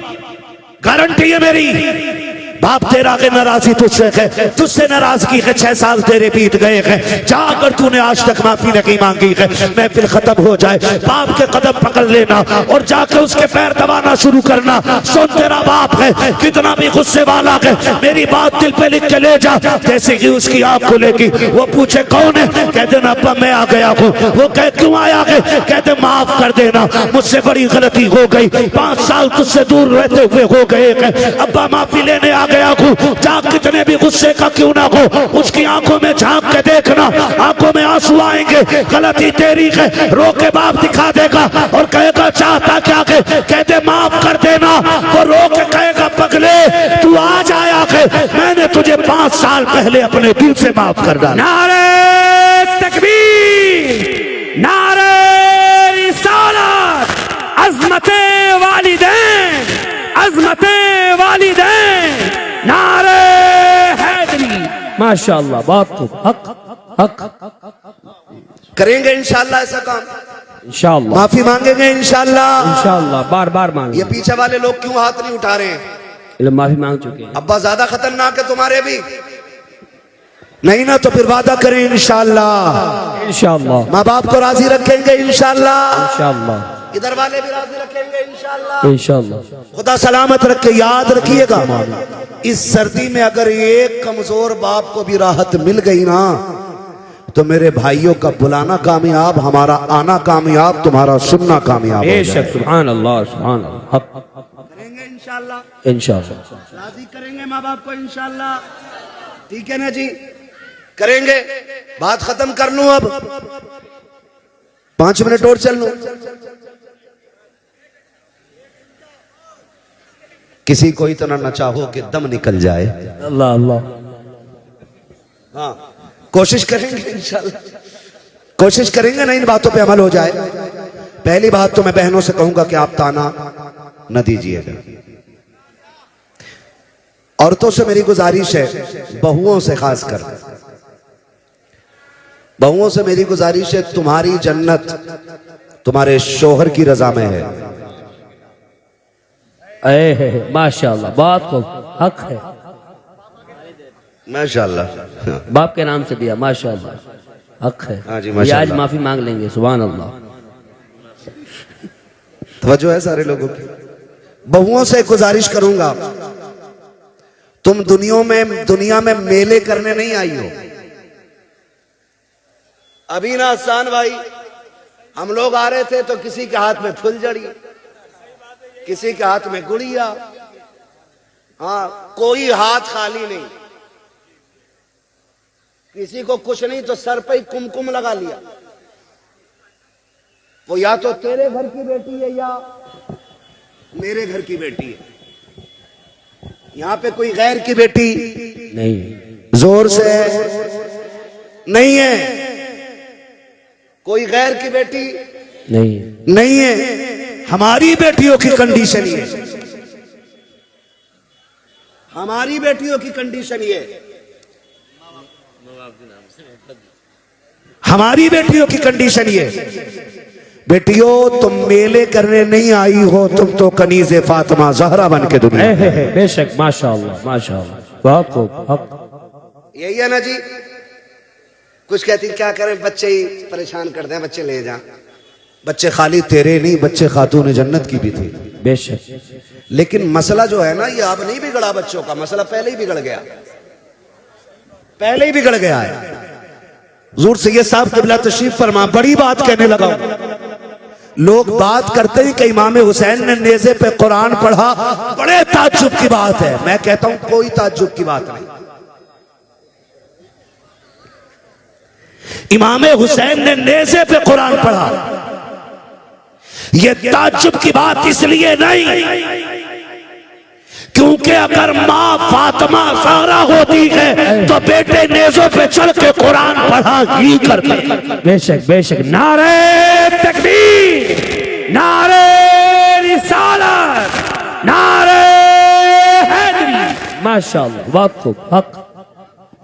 गारंटी है मेरी। बाप तेरा के नाराजी तुझसे है, तुझसे नाराजगी है, 6 साल तेरे बीत गए हैं, जाकर तूने आज तक माफी नहीं मांगी है। महफिल खत्म हो जाए, बाप के कदम पकड़ लेना और जाकर उसके पैर दबाना शुरू करना। सुन, तेरा बाप है, कितना भी गुस्से वाला है, मेरी बात दिल पे लिख के ले जा। जैसे कि उसकी आंख खुलेगी, वो पूछे कौन है, कह देना अब्बा मैं आ गया हूँ। वो कहे क्यों आया है, कहते माफ कर देना, मुझसे बड़ी गलती हो गई, 5 साल तुझसे दूर रहते हुए हो गए हैं, अब्बा माफी लेने आ गया हूं। जा, कितने भी गुस्से का क्यों ना हो, उसकी आंखों में झांक के देखना, आंखों में आंसू आएंगे, गलती तेरी है, रो के बाप दिखा देगा और कहेगा चाहता क्या के, कहते माफ कर देना। वो रो के कहेगा पगले तू आज आया है, मैंने तुझे 5 साल पहले अपने दिल से माफ कर डाला। नारे तकबीर, नारे रिसालत, अज़मते वालिदैन, अज़मते वालिदैन, नारे हैदरी। माशाअल्लाह, बहुत खूब। हक हक। करेंगे इंशाल्लाह ऐसा काम, इंशाअल्लाह माफी मांगेंगे इंशाल्लाह। इंशाअल्लाह बार बार मांगे। ये पीछे वाले लोग क्यों हाथ नहीं उठा रहे हैं? माफी मांग चुके हैं। अब्बा ज्यादा खतरनाक है तुम्हारे भी नहीं ना, तो फिर वादा करें इंशाल्लाह। इंशाअल्लाह माँ बाप को राजी रखेंगे इंशाल्लाह, इंशाअल्लाह इधर वाले भी राजी रखेंगे इंशाल्लाह। इंशाअल्लाह। खुदा सलामत रखे। याद रखिएगा, इस सर्दी में अगर एक कमजोर बाप को भी राहत मिल गई ना, तो मेरे भाइयों का बुलाना कामयाब, हमारा आना कामयाब, तुम्हारा सुनना कामयाब। बेशक, सुभान अल्लाह, सुभान अल्लाह। हक करेंगे इंशाल्लाह, इंशाअल्लाह। राजी करेंगे माँ बाप को इंशाल्लाह। ठीक है ना जी, करेंगे। बात खत्म कर लूं अब, 5 मिनट और चल लूं। किसी को इतना न चाहो कि दम निकल जाए। अल्लाह अल्लाह। हाँ, कोशिश करेंगे इंशाल्लाह, कोशिश करेंगे ना इन बातों पे अमल हो जाए। पहली बात तो मैं बहनों से कहूंगा कि आप ताना न दीजिएगा। औरतों से मेरी गुजारिश है, बहुओं से खासकर बहुओं से मेरी गुजारिश है, तुम्हारी जन्नत तुम्हारे शोहर की रजा में है। माशाअल्लाह, बहुत खूब। हक है, माशाअल्लाह। बाप के नाम से दिया, माशाअल्लाह। हक है। हाँ जी, ये माशाअल्लाह। आज माफी मांग लेंगे, सुभान अल्लाह। तवज्जो है सारे लोगों की। बहुओं से गुजारिश करूंगा, तुम दुनिया में मेले करने नहीं आई हो। अभी ना आसान भाई, हम लोग आ रहे थे तो किसी के हाथ में फुलझड़ी, किसी के हाथ में गुड़िया, हाँ, कोई हाथ खाली नहीं, किसी को कुछ नहीं तो सर पे ही कुमकुम लगा लिया। वो या तो तेरे घर की बेटी है या मेरे घर की बेटी है, यहां पे कोई गैर की बेटी नहीं, जोर से नहीं है, कोई गैर की बेटी नहीं है। हमारी बेटियों की कंडीशन ये, हमारी बेटियों की कंडीशन ये, हमारी बेटियों की कंडीशन ये। बेटियों, तुम मेले करने नहीं आई हो, तुम तो कनीज़े फातिमा ज़हरा बन के दुनिया। बेशक, माशाअल्लाह माशाअल्लाह, बहुत खूब। हक यही है ना जी। कुछ कहती क्या करें, बच्चे ही परेशान कर दें, बच्चे ले जा। बच्चे खाली तेरे नहीं, बच्चे खातून जन्नत की भी थी। बेशक। लेकिन मसला जो है ना, ये अब नहीं बिगड़ा बच्चों का, मसला पहले ही बिगड़ गया, पहले ही बिगड़ गया है। हुजूर सैयद साहब क़िबला तशरीफ फरमा, बड़ी बात कहने लगा हूं। लोग बात करते हैं कि इमाम हुसैन ने नेज़े पे कुरान पढ़ा, बड़े ताज्जुब की बात है। मैं कहता हूं कोई ताज्जुब की बात नहीं। इमाम हुसैन ने नेज़े पे कुरान पढ़ा, यह ताज्जुब की बात इसलिए नहीं क्योंकि अगर माँ फातिमा ज़हरा होती है तो बेटे नेज़ों पे चढ़ के कुरान पढ़ा ही करते। बेशक बेशक। नारे तकबीर, नारे रिसालत, नारे हैदरी। माशाअल्लाह, बहुत खूब। हक।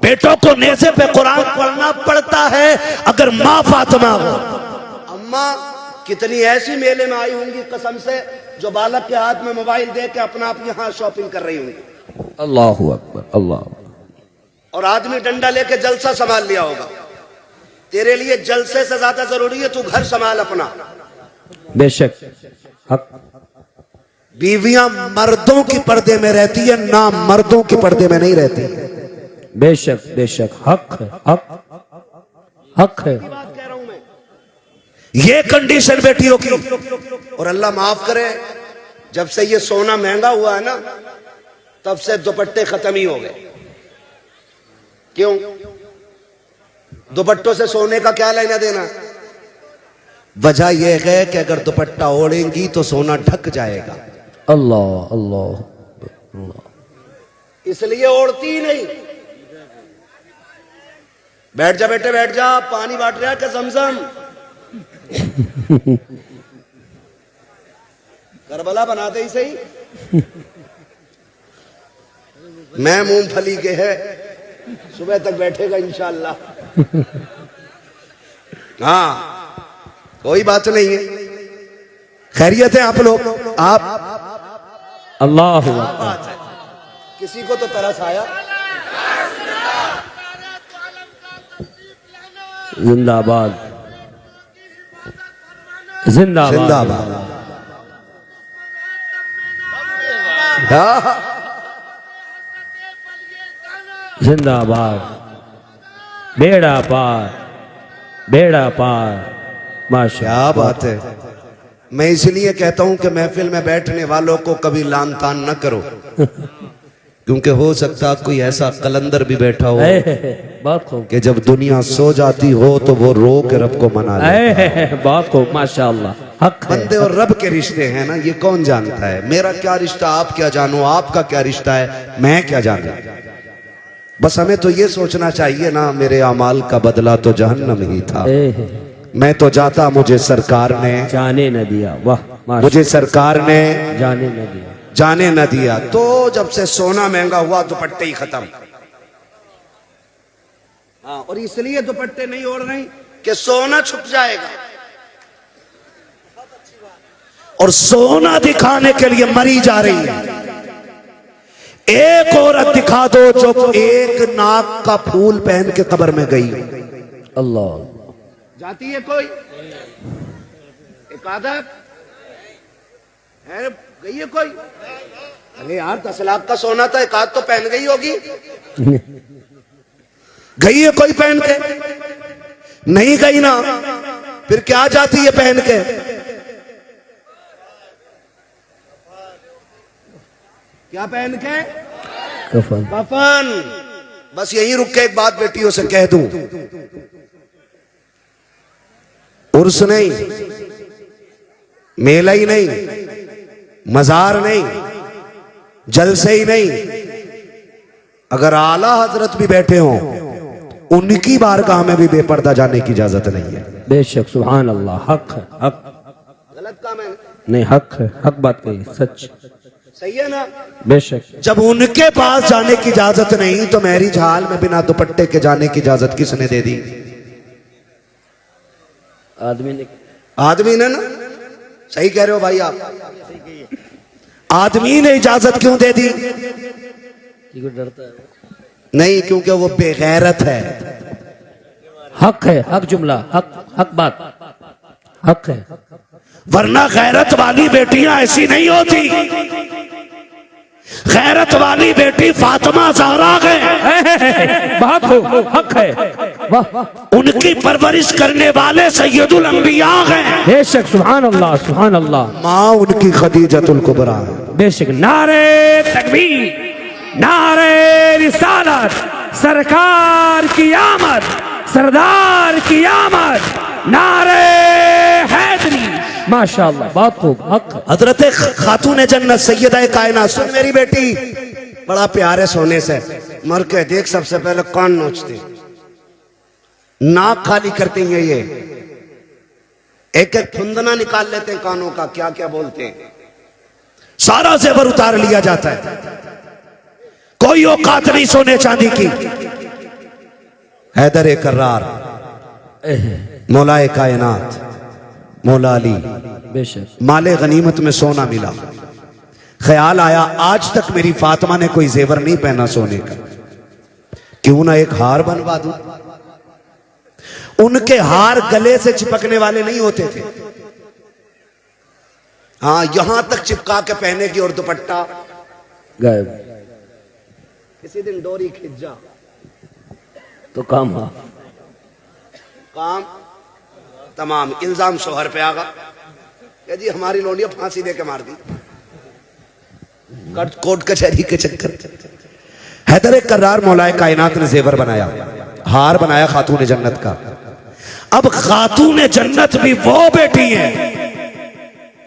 बेटों को नेज़े पे कुरान पढ़ना पड़ता है अगर माँ फातिमा हो। अम्मा कितनी ऐसी मेले में आई होंगी कसम से, जो बालक के हाथ में मोबाइल दे के अपना आप यहाँ शॉपिंग कर रही होंगी। अल्लाह अकबर, अल्लाह। और आदमी डंडा लेके जलसा संभाल लिया होगा। तेरे लिए जलसे से ज्यादा जरूरी है तू घर संभाल अपना। बेशक। हक। बीवियां मर्दों की पर्दे में रहती है, ना मर्दों की पर्दे में नहीं रहती। बेशक बेशक। हक है, हक हक है। बात कह रहा हूं मैं, ये कंडीशन बेटियों की। और अल्लाह माफ करे, जब से ये सोना महंगा हुआ है ना, तब से दुपट्टे खत्म ही हो गए। क्यों? दुपट्टों से सोने का क्या लेना देना? वजह यह है कि अगर दुपट्टा ओढ़ेंगी तो सोना ढक जाएगा। अल्लाह अल्लाह अल्लाह। इसलिए ओढ़ती ही नहीं। बैठ जा बेटे, बैठ जा, पानी बांट रहा है कि ज़मज़म? करबला बना दे ही सही। मैं मूंगफली के है, सुबह तक बैठेगा इंशाअल्लाह। हाँ, कोई बात नहीं है। खैरियत है आप लोग? आप अल्लाह बात है। किसी को तो तरस आया। जिंदाबाद, जिंदाबाद, जिंदाबाद। जिंदाबाद। बेड़ा पार, बेड़ा पार। माशा। क्या बात है। मैं इसलिए कहता हूं कि महफिल में बैठने वालों को कभी लान तान न करो, क्योंकि हो सकता कोई ऐसा कलंदर भी बैठा हो बहुत खूब। कि जब दुनिया सो जाती हो तो वो रो के रब को मना ले। बहुत खूब, माशाअल्लाह। हक है। बंदे और रब के रिश्ते हैं ना, ये कौन जानता है? मेरा क्या रिश्ता, आप क्या जानो, आपका क्या रिश्ता है, मैं क्या जानू। बस हमें तो ये सोचना चाहिए ना, मेरे अमाल का बदला तो जहन्नम ही था। मैं तो जाता, मुझे सरकार ने जाने न दिया। वाह, मुझे सरकार ने जाने न दिया, जाने न दिया। तो जब से सोना महंगा हुआ दुपट्टे ही खत्म। हाँ, और इसलिए दुपट्टे नहीं ओढ़ रही कि सोना छुप जाएगा। और सोना दिखाने के लिए मरी जा रही है। एक औरत दिखा दो जो एक नाक का फूल पहन के कब्र में गई। अल्लाह। जाती है कोई? एक आदत है, गई है कोई? अरे यार 10 लाख का सोना था, एक आध तो पहन गई होगी। गई है कोई पहन के? नहीं गई ना, फिर क्या जाती है पहन के? क्या पहन के? कफन। कफन। बस यही रुक के एक बात बेटियों से कह दूं, उर्स नहीं, मेला ही नहीं, मजार नहीं, जलसे ही नहीं, अगर आला हजरत भी बैठे हों उनकी बारगाह में भी बेपर्दा जाने की इजाजत नहीं है। बेशक, सुभान अल्लाह। हक है, हक। गलत काम है नहीं, हक है, हक बात कही, सच। सही है ना? बेशक। जब उनके पास जाने की इजाजत नहीं तो मैरिज हाल में बिना दुपट्टे के जाने की इजाजत किसने दे दी? आदमी ने ना। सही कह रहे हो भाई आप। आदमी ने इजाजत क्यों दे दी? डरता है नहीं, क्योंकि वो बेगैरत है। हक है, हक जुमला, हक, हक बात, हक है। वरना गैरत वाली बेटियां ऐसी नहीं होती। गैरत वाली बेटी फातिमा ज़हरा है। बहुत खूब, हक है। वाह उनकी परवरिश करने वाले सैयदुल अंबिया हैं। बेशक सुभान अल्लाह सुभान अल्लाह। माँ उनकी खदीजतुल कुबरा है। बेशक नारे तकबीर, नारे रिसालत, सरकार की आमद, सरदार की आमद, नारे हैदरी। माशाअल्लाह बहुत खूब। हक हजरत खातून जन्नत सैयदा कायनात, सुन मेरी बेटी, बड़ा प्यार है सोने से, मर के देख सबसे पहले कान नोचते, नाक खाली करते हैं, ये एक एक फुंदना निकाल लेते हैं कानों का, क्या क्या बोलते हैं, सारा जेवर उतार लिया जाता है, कोई औकात नहीं सोने चांदी की। हैदर कर्रार, मौलाए कायनात, मौला अली, बेशक माले गनीमत में सोना मिला। ख्याल आया आज तक मेरी फातिमा ने कोई जेवर नहीं पहना सोने का, क्यों ना एक हार बनवा दूं। उनके हार गले से चिपकने वाले नहीं होते थे, हाँ यहां तक चिपका के पहने की, और दुपट्टा गायब किसी दिन डोरी खिंच जा तो काम हाँ काम तमाम, इल्जाम शोहर पे आगा कि जी हमारी लोनिया फांसी दे के मार दी, कोर्ट कचहरी के चक्कर। हैदर कर्रार मौलाए कायनात ने जेवर बनाया, हार बनाया खातून जन्नत का। अब खातून जन्नत भी वो बेटी है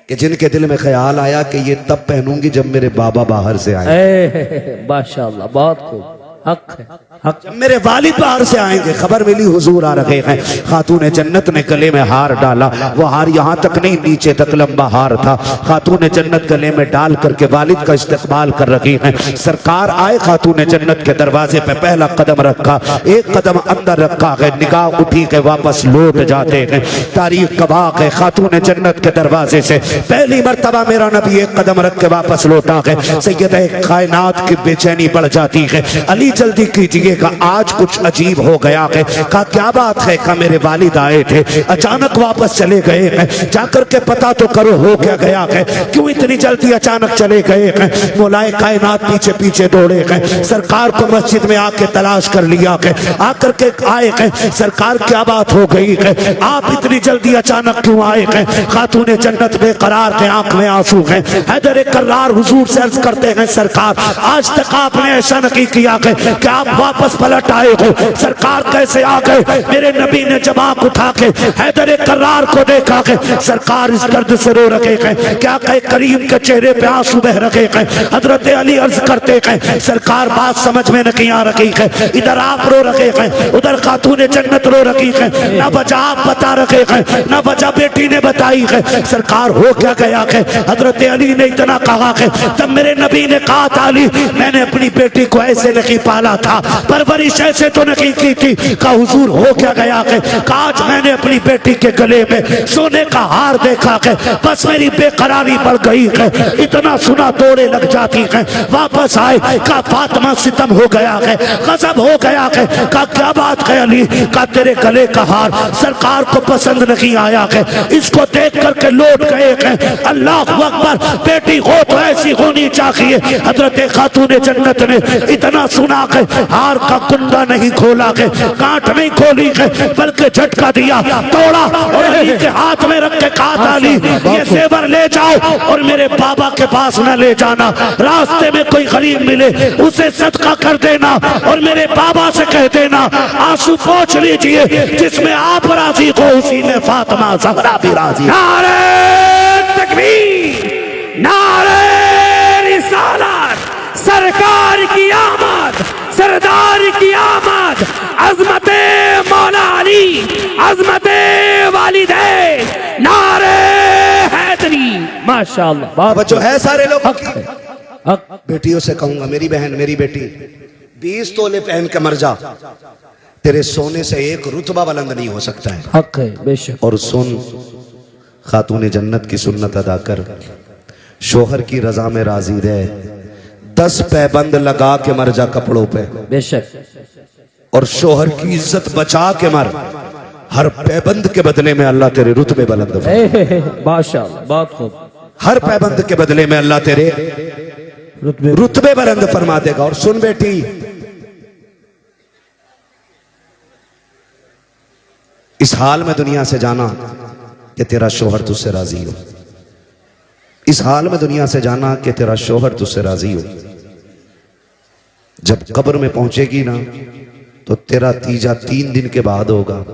कि जिनके दिल में ख्याल आया कि ये तब पहनूंगी जब मेरे बाबा बाहर से आए। माशाअल्लाह बहुत खूब। हक है हक। जब मेरे वालिद बाहर से आएंगे, खबर मिली हुजूर आ रहे हैं। खातून जन्नत ने गले में हार डाला, वो हार यहाँ तक नहीं नीचे तक लंबा हार था। खातून जन्नत गले में डाल करके वालिद का इस्तकबाल कर रही हैं। सरकार आए, खातून जन्नत के दरवाजे पे पहला कदम रखा, एक कदम अंदर रखा है, निगाह उठी के वापस लौट जाते हैं। तारीख गवाह है, खातून जन्नत के दरवाजे से पहली मर्तबा मेरा नबी एक कदम रख के वापस लौटा है। सैयदा कायनात की बेचैनी बढ़ जाती है। अली जल्दी कीजिएगा, आज कुछ अजीब हो गया है। कहा क्या बात है? कहा मेरे वालिद आए थे, अचानक वापस चले गए हैं, जाकर के पता तो करो हो क्या गया है, क्यों इतनी जल्दी अचानक चले गए हैं। मौलाए कायनात पीछे पीछे दौड़े हैं, सरकार को मस्जिद में आके तलाश कर लिया है, आकर के आए हैं, सरकार क्या बात हो गई है, आप इतनी जल्दी अचानक क्यों आए हैं। खातून जन्नत बेकरार है, आंख में आंसू हैं। हैदर कर्रार हुजूर से अर्ज करते हैं, सरकार आज तक आपने ऐसा नहीं किया है कि आप वापस पलट आए हो, सरकार कैसे आ गए। मेरे नबी ने जब आंख उठा के हैदर कर्रार को देखा कि सरकार इस दर्द से रो रखे हैं, क्या कहे करीम के चेहरे पे आंसू बह रखे हैं। हजरत अली अर्ज करते हैं, सरकार बात समझ में नहीं आ रही है, इधर आप रो रखे हैं, उधर खातून जन्नत रो रही है, ना वजह आप बता रखे हैं, ना वजह बेटी ने बताई है, सरकार हो क्या गया है। हजरत अली ने इतना कहा है, तब मेरे नबी ने कहा था, अली मैंने अपनी बेटी को ऐसे नहीं पाला था, परवरिश ऐसे तो नहीं की थी। का हुजूर हो क्या गया है। आज मैंने अपनी बेटी के गले में सोने का हार देखा है, बस मेरी बेकरारी बढ़ गई है, इतना सुना दौड़े लग जाती है। वापस आए, का फातिमा सितम हो गया है, गजब हो गया है। का क्या बात है अली? का तेरे गले का हार सरकार को पसंद नहीं आया है, इसको देख करके लौट गए हैं। अल्लाह अकबर, बेटी हो तो ऐसी होनी चाहिए। हजरत खातून जन्नत ने इतना सुना के हार का कुंडा नहीं खोला के, गांठ नहीं खोली के, बल्कि झटका दिया, तोड़ा और अली के हाथ में रख के कहा था, अली ये जेवर ले जाओ और मेरे बाबा के पास न ले जाना, रास्ते में कोई गरीब मिले उसे सदका कर देना और मेरे बाबा से कह देना आंसू पोंछ लीजिए, जिसमें आप राजी हो उसी में फातिमा ज़हरा भी राजी। नारे तकबीर, नारे रिसालत, सरकार की आमद, सरदार की आमद, अजमते मौला अली, अजमते वालिदैन, नारे हैदरी। माशाअल्लाह बहुत जो है सारे लोग। हक है हक। बेटियों से कहूंगा, मेरी बहन मेरी बेटी 20 तोले पहन के मर जा, तेरे सोने से एक रुतबा बुलंद नहीं हो सकता है। हक है बेशक। और सुन, खातून जन्नत की सुन्नत अदा कर, शोहर की रजा में राजी रहे, 10 पैबंद लगा के मर जा कपड़ों पे, बेशक। और शोहर की इज्जत बचा के मर, हर पैबंद के बदले में अल्लाह तेरे रुतबे बुलंद फरमाएगा। माशाअल्लाह बहुत खूब। हर पैबंद के बदले में अल्लाह तेरे रुतबे बुलंद फरमा देगा। और सुन बेटी, इस हाल में दुनिया से जाना कि तेरा शोहर तुझसे राजी हो। इस हाल में दुनिया से जाना कि तेरा शोहर तुझसे राजी हो। जब कब्र में पहुंचेगी ना तो तेरा तीजा 3 दिन के बाद होगा।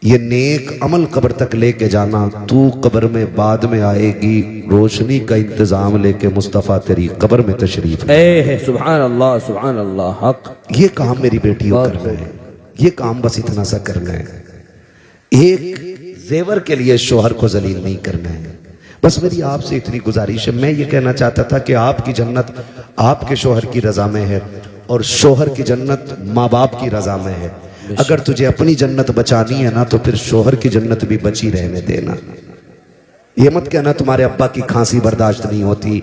ये नेक अमल कब्र तक लेके जाना। तू कब्र में बाद में आएगी, रोशनी का इंतजाम लेके मुस्तफ़ा तेरी कब्र में तशरीफ है। सुभान अल्लाह हक। ये काम मेरी बेटी को करना है, ये काम बस इतना सा करना है। एक जेवर के लिए शोहर को जलील नहीं करना है। बस मेरी आपसे इतनी गुजारिश है। मैं ये कहना चाहता था कि आपकी जन्नत आपके शोहर की रजा में है और शोहर की जन्नत माँ बाप की रजा में है। अगर तुझे अपनी जन्नत बचानी है ना तो फिर शोहर की जन्नत भी बची रहने देना। ये मत कहना तुम्हारे अब्बा की खांसी बर्दाश्त नहीं होती,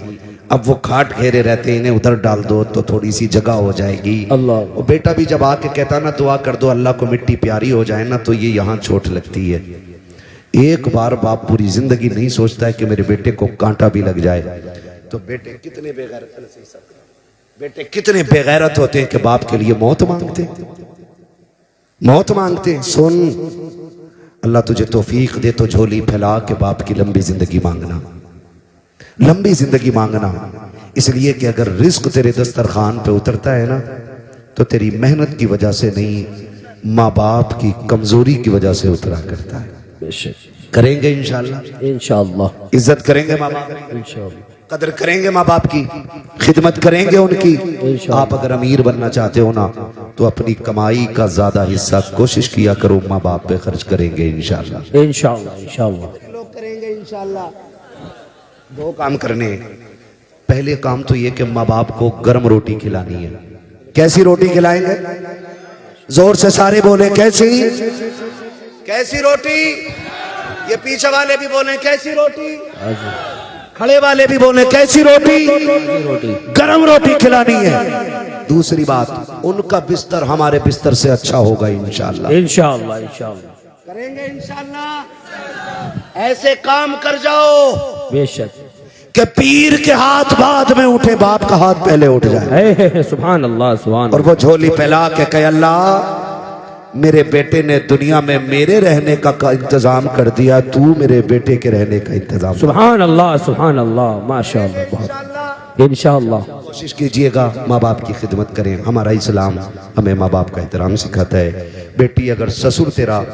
अब वो खाट घेरे रहते, इन्हें उधर डाल दो तो थोड़ी सी जगह हो जाएगी। अल्लाह। वो बेटा भी जब आके कहता ना दुआ कर दो अल्लाह को मिट्टी प्यारी हो जाए ना, तो ये यहाँ चोट लगती है। एक बार बाप पूरी जिंदगी नहीं सोचता है कि मेरे बेटे को कांटा भी लग जाए। तो बेटे कितने बेगैरत होते हैं कि बाप के लिए मौत मांगते हैं। सुन, अल्लाह तुझे तौफीक दे तो झोली फैला के बाप की लंबी जिंदगी मांगना। इसलिए कि अगर रिस्क तेरे दस्तरखान पे उतरता है ना तो तेरी मेहनत की वजह से नहीं, माँ बाप की कमजोरी की वजह से उतरा करता है। करेंगे इंशाअल्लाह इज्जत करेंगे माँ बाप, कदर करेंगे माँ बाप की, खिदमत करेंगे उनकी। आप अगर अमीर बनना चाहते हो ना तो अपनी कमाई का ज्यादा हिस्सा कोशिश किया करो, माँ बाप पे खर्च करेंगे इंशाअल्लाह। लोग करेंगे इंशाअल्लाह। 2 काम करने। पहले काम तो ये कि माँ बाप को गर्म रोटी खिलानी है। कैसी रोटी खिलाएंगे? जोर से सारे बोले कैसी रोटी? ये पीछे वाले भी बोले कैसी रोटी, खड़े वाले भी बोले कैसी रोटी? गरम रोटी खिलानी है। दूसरी बात, उनका बिस्तर हमारे बिस्तर से अच्छा होगा इंशाअल्लाह। करेंगे इंशाअल्लाह। ऐसे काम कर जाओ बेशक कि पीर के हाथ बाद में उठे, बाप का हाथ पहले उठ जाए। सुभान अल्लाह। और वो झोली फैला के कहे अल्लाह मेरे बेटे ने दुनिया में मेरे रहने का इंतजाम कर दिया, तू मेरे बेटे के रहने का इंतजाम। सुभान अल्लाह माशाअल्लाह। इंशाअल्लाह कोशिश कीजिएगा माँ बाप की खिदमत करें। हमारा इस्लाम हमें माँ बाप का एहतराम सिखाता है। बेटी अगर ससुर तेरा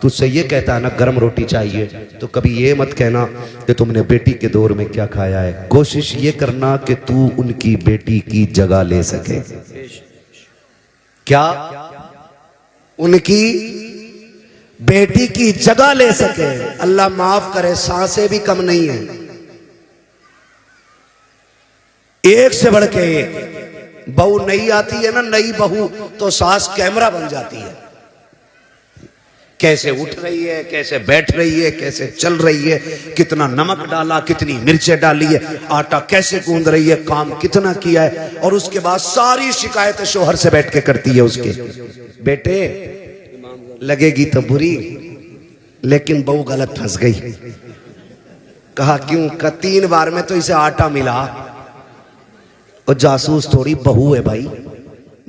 तुझसे ये कहता है ना गर्म रोटी चाहिए, तो कभी ये मत कहना कि तुमने बेटी के दौर में क्या खाया है। कोशिश ये करना कि तू उनकी बेटी की जगह ले सके। क्या? उनकी बेटी की जगह ले सके। अल्लाह माफ करे, सांसें भी कम नहीं है, एक से बढ़ के एक। बहू नई आती है ना, नई बहू तो सास कैमरा बन जाती है। कैसे उठ रही है, कैसे बैठ रही है, कैसे चल रही है, कितना नमक डाला, कितनी मिर्चें डाली है, आटा कैसे गूंद रही है, काम कितना किया है। और उसके बाद सारी शिकायतें शोहर से बैठ के करती है उसके। बेटे लगेगी तो बुरी, लेकिन बहू गलत फंस गई। कहा क्यों? का 3 बार में तो इसे आटा मिला। और जासूस थोड़ी बहू है भाई,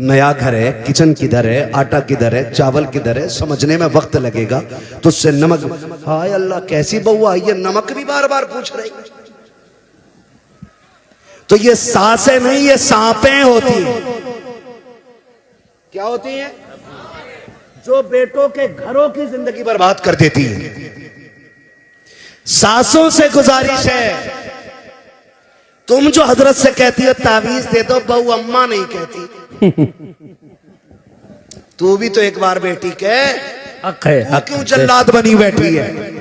नया घर है, किचन किधर है, आटा किधर है, चावल किधर है, समझने में वक्त लगेगा। तो उससे नमक, हाय अल्लाह कैसी बहू आई है, नमक भी बार बार पूछ रही। तो ये सासें नहीं, ये सांपें होती हैं। क्या होती हैं? जो बेटों के घरों की जिंदगी बर्बाद कर देती है। सासों से गुजारिश है, तुम जो हजरत से कहती हो तावीज दे दो, बहू अम्मा नहीं कहती। तू भी तो एक बार बेटी के हक है। क्यों जल्लाद बनी बैठी है?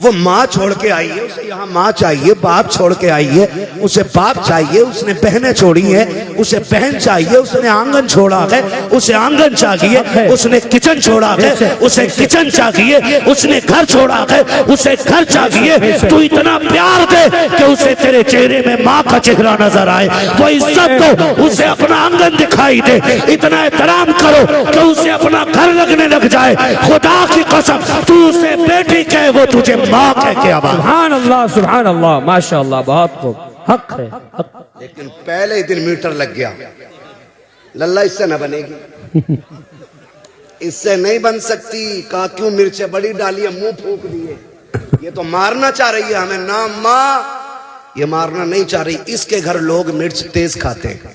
वो माँ छोड़ के आई है, उसे यहाँ माँ चाहिए। बाप छोड़ के आई है, उसे बाप चाहिए। उसने बहनें छोड़ी है, उसे बहन चाहिए। उसने आंगन छोड़ा है, उसे आंगन चाहिए। उसने किचन छोड़ा है, उसे किचन चाहिए। उसने घर छोड़ा है, उसे घर चाहिए। तू इतना प्यार दे कि उसे तेरे चेहरे में माँ का चेहरा नजर आए। वो इज्जत दो, उसे अपना आंगन दिखाई दे। इतना एहतराम करो कि उसे अपना घर लगने लग जाए। खुदा की कसम, तू उसे बेटी कहे, वो तुझे माँ कह के आवाज। सुभान अल्लाह माशाअल्लाह, बहुत खूब। हक है हक। लेकिन पहले ही दिन मीटर लग गया, लल्ला इससे न बनेगी। इससे नहीं बन सकती। कहा क्यों? मिर्चें बड़ी डाली है, मुंह फूक दिए। ये तो मारना चाह रही है हमें ना माँ, ये मारना नहीं चाह रही। इसके घर लोग मिर्च तेज खाते हैं,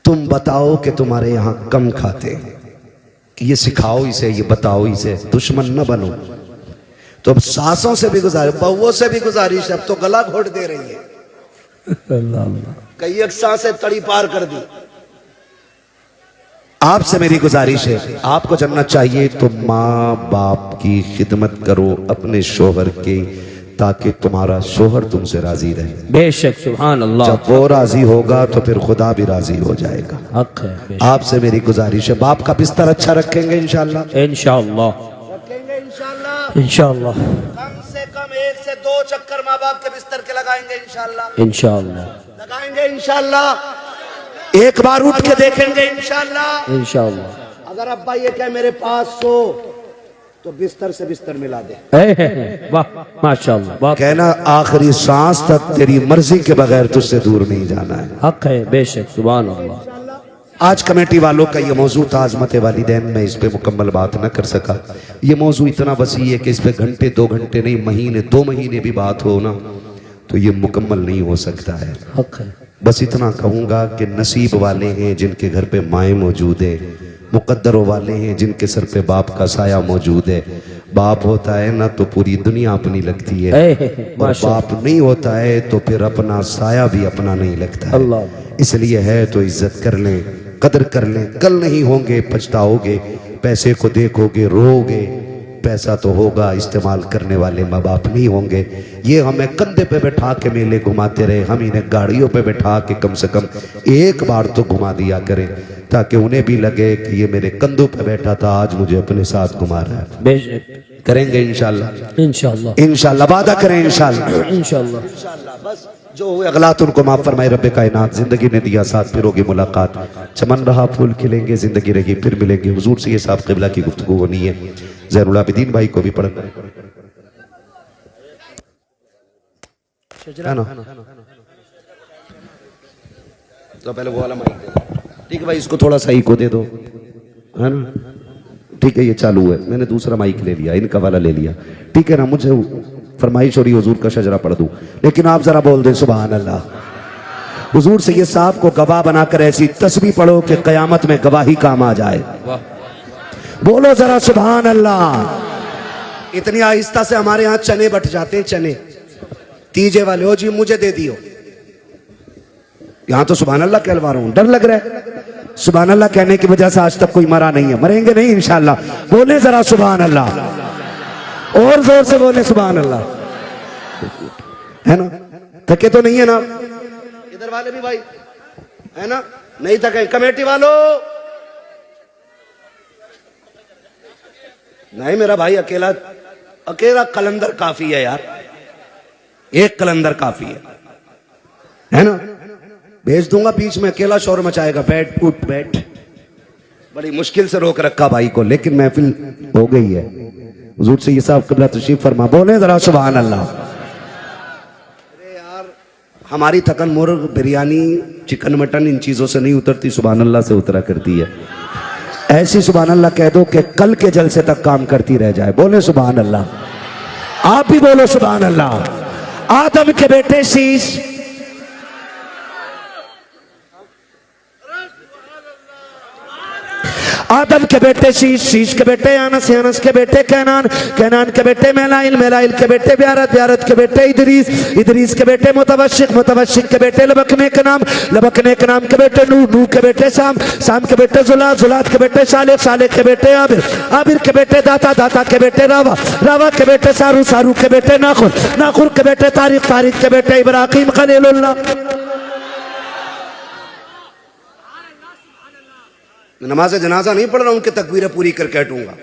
तुम बताओ कि तुम्हारे यहां कम खाते हैं। ये सिखाओ इसे, ये बताओ इसे, दुश्मन न बनो। तो अब सासों से भी गुजारिश, बहुओं से भी गुजारिश, अब तो गला घोट दे रही है। कई एक सांसें तड़ी पार कर दी। आपसे मेरी गुजारिश है, आपको जन्नत चाहिए तो माँ बाप की खिदमत करो अपने शोहर की, ताकि तुम्हारा शोहर तुमसे राजी रहे। बेशक, सुभान अल्लाह। जब वो राजी होगा तो फिर खुदा भी राजी हो जाएगा। हक है, बेशक। आपसे मेरी गुजारिश है, बाप का बिस्तर अच्छा रखेंगे इंशाल्लाह, इंशाअल्लाह, रखेंगे इंशाल्लाह, इंशाअल्लाह, कम से कम 1 से 2 चक्कर माँ बाप के बिस्तर के लगाएंगे इंशाल्लाह, इंशाअल्लाह, लगाएंगे इंशाल्लाह। एक बार उठ के देखेंगे इंशाल्लाह, इंशाअल्लाह। अगर अब्बा ये कहे मेरे पास सो, तो बिस्तर से बिस्तर मिला दे। वाह, माशाअल्लाह, वाह। कहना आखिरी सांस तक तेरी मर्जी के बगैर तुझसे दूर नहीं जाना है। हक है, बेशक, सुभान अल्लाह। आज कमेटी वालों का ये मौजू था अज़मत वालिदैन, में इस पे मुकम्मल बात न कर सका। ये मौजू इतना वसी है कि इस पे घंटे 2 घंटे नहीं, महीने 2 महीने भी बात हो ना तो ये मुकम्मल नहीं हो सकता है। हक है। बस इतना कहूँगा कि नसीब वाले हैं जिनके घर पे माएँ मौजूद है, मुकद्दरों वाले हैं जिनके सर पे बाप का साया मौजूद है। बाप होता है ना तो पूरी दुनिया अपनी लगती है, और बाप नहीं होता है तो फिर अपना साया भी अपना नहीं लगता है। इसलिए है तो इज्जत कर लें, कदर कर लें, कल नहीं होंगे पछताओगे, पैसे को देखोगे रोओगे, पैसा तो होगा, इस्तेमाल करने वाले माँ बाप नहीं होंगे। ये हमें कंधे पे बैठा के मेले घुमाते रहे, हम इन्हें गाड़ियों पे बैठा के कम से कम एक बार तो घुमा दिया करें, ताकि उन्हें भी लगे कि ये मेरे कंधों पे बैठा था, आज मुझे अपने साथ घुमा रहा है। बेशक करेंगे इंशाल्लाह, इंशाअल्लाह, इंशाल्लाह, वादा करें इंशाल्लाह, इंशाअल्लाह, इंशाल्लाह। बस जो हुए अगलात उनको माफ फरमाए रब्बे कायनात। जिंदगी ने दिया साथ, फिर होगी मुलाकात, चमन रहा फूल खिलेंगे, जिंदगी रहेगी फिर मिलेंगे। हुजूर से ये साहब क़िबला की गुफ्तगू होनी है। ज़ैनुल आबिदीन भाई को भी पढ़ है ना, तो पहले वो वाला माइक दे दो, ठीक है भाई, इसको थोड़ा सा इको दे दो, है ना, ठीक है। ये चालू है, मैंने दूसरा माइक ले लिया, इनका वाला ले लिया, ठीक है ना। मुझे फरमाइश हो रही हुजूर का शजरा पढ़ दूं, लेकिन आप जरा बोल दें सुभान अल्लाह। हुजूर से ये साहब को गवाह बनाकर ऐसी तस्बीह पढ़ो कि कयामत में गवाही काम आ जाए। बोलो जरा सुभान अल्लाह। इतनी आहिस्ता से हमारे यहाँ चने बट जाते हैं, चने तीजे वाले, हो जी मुझे दे दियो। यहां तो सुभान अल्लाह कहलवा रहा हूं, डर लग रहा है। सुभान अल्लाह कहने की वजह से आज तक कोई मरा नहीं है, मरेंगे नहीं इंशाल्लाह। बोले जरा सुभान अल्लाह, और जोर से बोले सुभान अल्लाह, है ना। थके तो नहीं है ना इधर वाले भी भाई, है ना, नहीं थके। कमेटी वालों नहीं, मेरा भाई अकेला अकेला कलंदर काफी है यार, एक कलंदर काफी है ना। भेज दूंगा बीच में, अकेला शोर मचाएगा, बैठ उठ बैठ। बड़ी मुश्किल से रोक रखा भाई को, लेकिन महफिल हो गई है। हुजूर से ये साहब क़िबला तशरीफ फरमा, बोले जरा सुभान अल्लाह। अरे यार हमारी थकन मुर्ग बिरयानी चिकन मटन इन चीजों से नहीं उतरती, सुभान अल्लाह से उतरा करती है। ऐसी सुभान अल्लाह कह दो कि कल के जलसे तक काम करती रह जाए। बोले सुभान अल्लाह। आप भी बोलो सुभान अल्लाह। आदम के बेटे शीश, आदम के बेटे शीश, शीश के बेटे अनस, अनस के बेटे कैनान, कैनान के बेटे मेलाइल, मेलाइल के बेटे ब्यारत, ब्यारत के बेटे इदरीस, इदरीस के बेटे मुतवशिक, मुतवशिक के बेटे लबकने के नाम, लबकने के नाम के बेटे नूह, नूह के बेटे साम, साम के बेटे जुलात, जुलात के बेटे सालेक, सालेक के बेटे आबिर, आबिर के बेटे दाता, दाता के बेटे रावा, रावा के बेटे सारू, सारू के बेटे नाखुर, नाखुर के बेटे तारिक, तारिक के बेटे इब्राहिम खलीलुल्लाह। नमाज जनाजा नहीं पढ़ रहा, उनके तकबीरें पूरी करके हटूंगा।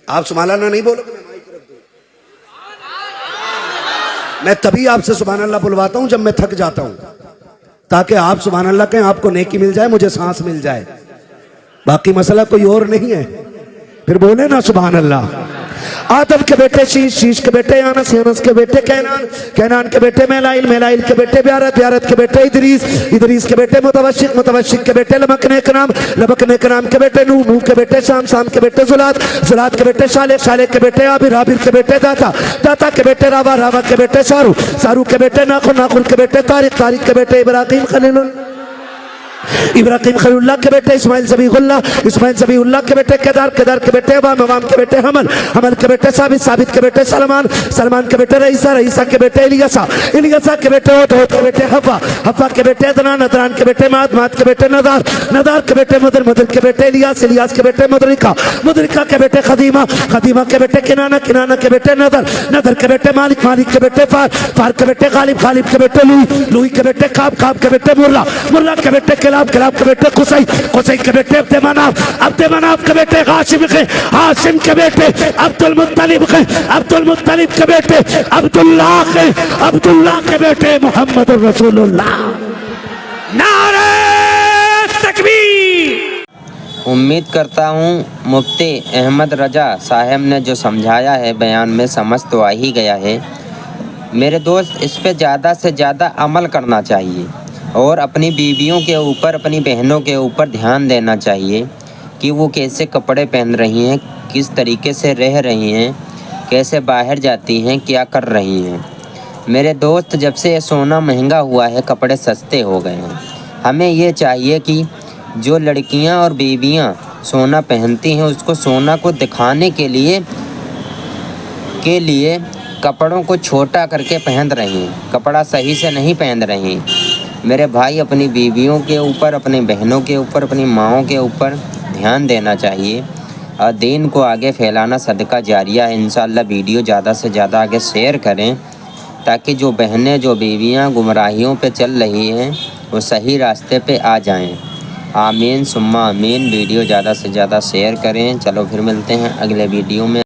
आप सुभान अल्लाह नहीं बोलोगे, मैं तभी आपसे सुभान अल्लाह बुलवाता हूं जब मैं थक जाता हूं, ताकि आप सुभान अल्लाह कहें, आपको नेकी मिल जाए, मुझे सांस मिल जाए। बाकी मसला कोई और नहीं है। फिर बोले ना सुभान अल्लाह। आदम के बेटे शीश, शीश के बेटे यानस, यानस के बेटे कैनान, कैनान के बेटे मेलाइल, मेलाइल के बेटे ब्यारत, ब्यारत के बेटे इदरीस, इदरीस के बेटे मुतवशिक, मुतवशिक के बेटे लमकने के नाम, लमकने के नाम के बेटे नूह, नूह के बेटे शाम, शाम के बेटे जुलात, जुलात के बेटे शाले, शाले के बेटे आबिर, आबिर के बेटे दाता, दाता के बेटे रावा, रावा के बेटे सारू, सारू के बेटे नाखुन, नाखुन के बेटे तारिक, तारिक के बेटे इब्राहिम खलीलुल, इब्राहिम खलीलुल्लाह के बेटे इस्माइल ज़बीहुल्लाह, इस्माइल ज़बीहुल्लाह के बेटे केदार, केदार के बेटे अवाम, अवाम के बेटे हमल, हमल के बेटे साबित, साबित के बेटे सलमान, सलमान के बेटे रईसा, रईसा के बेटे इलियासा, इलियासा के बेटे होद, होद के बेटे हवा, हवा के बेटे अदनान, अदनान के बेटे माद, माद के बेटे नदार, नदार के बेटे मदर, मदर के बेटे इलियास, इलियास के बेटे मुदरिका, मुदरिका के बेटे खदीमा, खदीमा के बेटे किनाना, किनाना के बेटे नदर, नदर के बेटे मालिक, मालिक के बेटे फार, फार के बेटे गालिब, गालिब के बेटे लुई, लुई के बेटे काब, काब के बेटे मुर्रा, मुर्रा के बेटे किलाब, किलाब के बेटे कुसई, कुसई के बेटे अब्दे मनाफ, अब्दे मनाफ के बेटे हाशिम के, हाशिम के बेटे अब्दुल मुत्तलिब के, अब्दुल मुत्तलिब के बेटे अब्दुल्लाह के, अब्दुल्लाह के बेटे मोहम्मद रसूलुल्लाह। नारे तकबीर। उम्मीद करता हूँ मुफ्ती अहमद रजा साहब ने जो समझाया है बयान में समझ तो आ ही गया है। मेरे दोस्त, इस पे ज़्यादा से ज़्यादा अमल करना चाहिए और अपनी बीवियों के ऊपर, अपनी बहनों के ऊपर ध्यान देना चाहिए कि वो कैसे कपड़े पहन रही हैं, किस तरीके से रह रही हैं, कैसे बाहर जाती हैं, क्या कर रही हैं। मेरे दोस्त, जब से सोना महंगा हुआ है, कपड़े सस्ते हो गए हैं, हमें ये चाहिए कि जो लड़कियां और बीवियां सोना पहनती हैं उसको सोना को दिखाने के लिए कपड़ों को छोटा करके पहन रही हैं, कपड़ा सही से नहीं पहन रही। मेरे भाई, अपनी बीवियों के ऊपर, अपनी बहनों के ऊपर, अपनी माँओं के ऊपर ध्यान देना चाहिए और दीन को आगे फैलाना सदका जारिया है। इंशाअल्लाह वीडियो ज़्यादा से ज़्यादा आगे शेयर करें ताकि जो बहनें, जो बीवियां गुमराहियों पे चल रही हैं वो सही रास्ते पे आ जाएं। आमीन सुम्मा आमीन। वीडियो ज़्यादा से ज़्यादा शेयर करें। चलो फिर मिलते हैं अगले वीडियो में।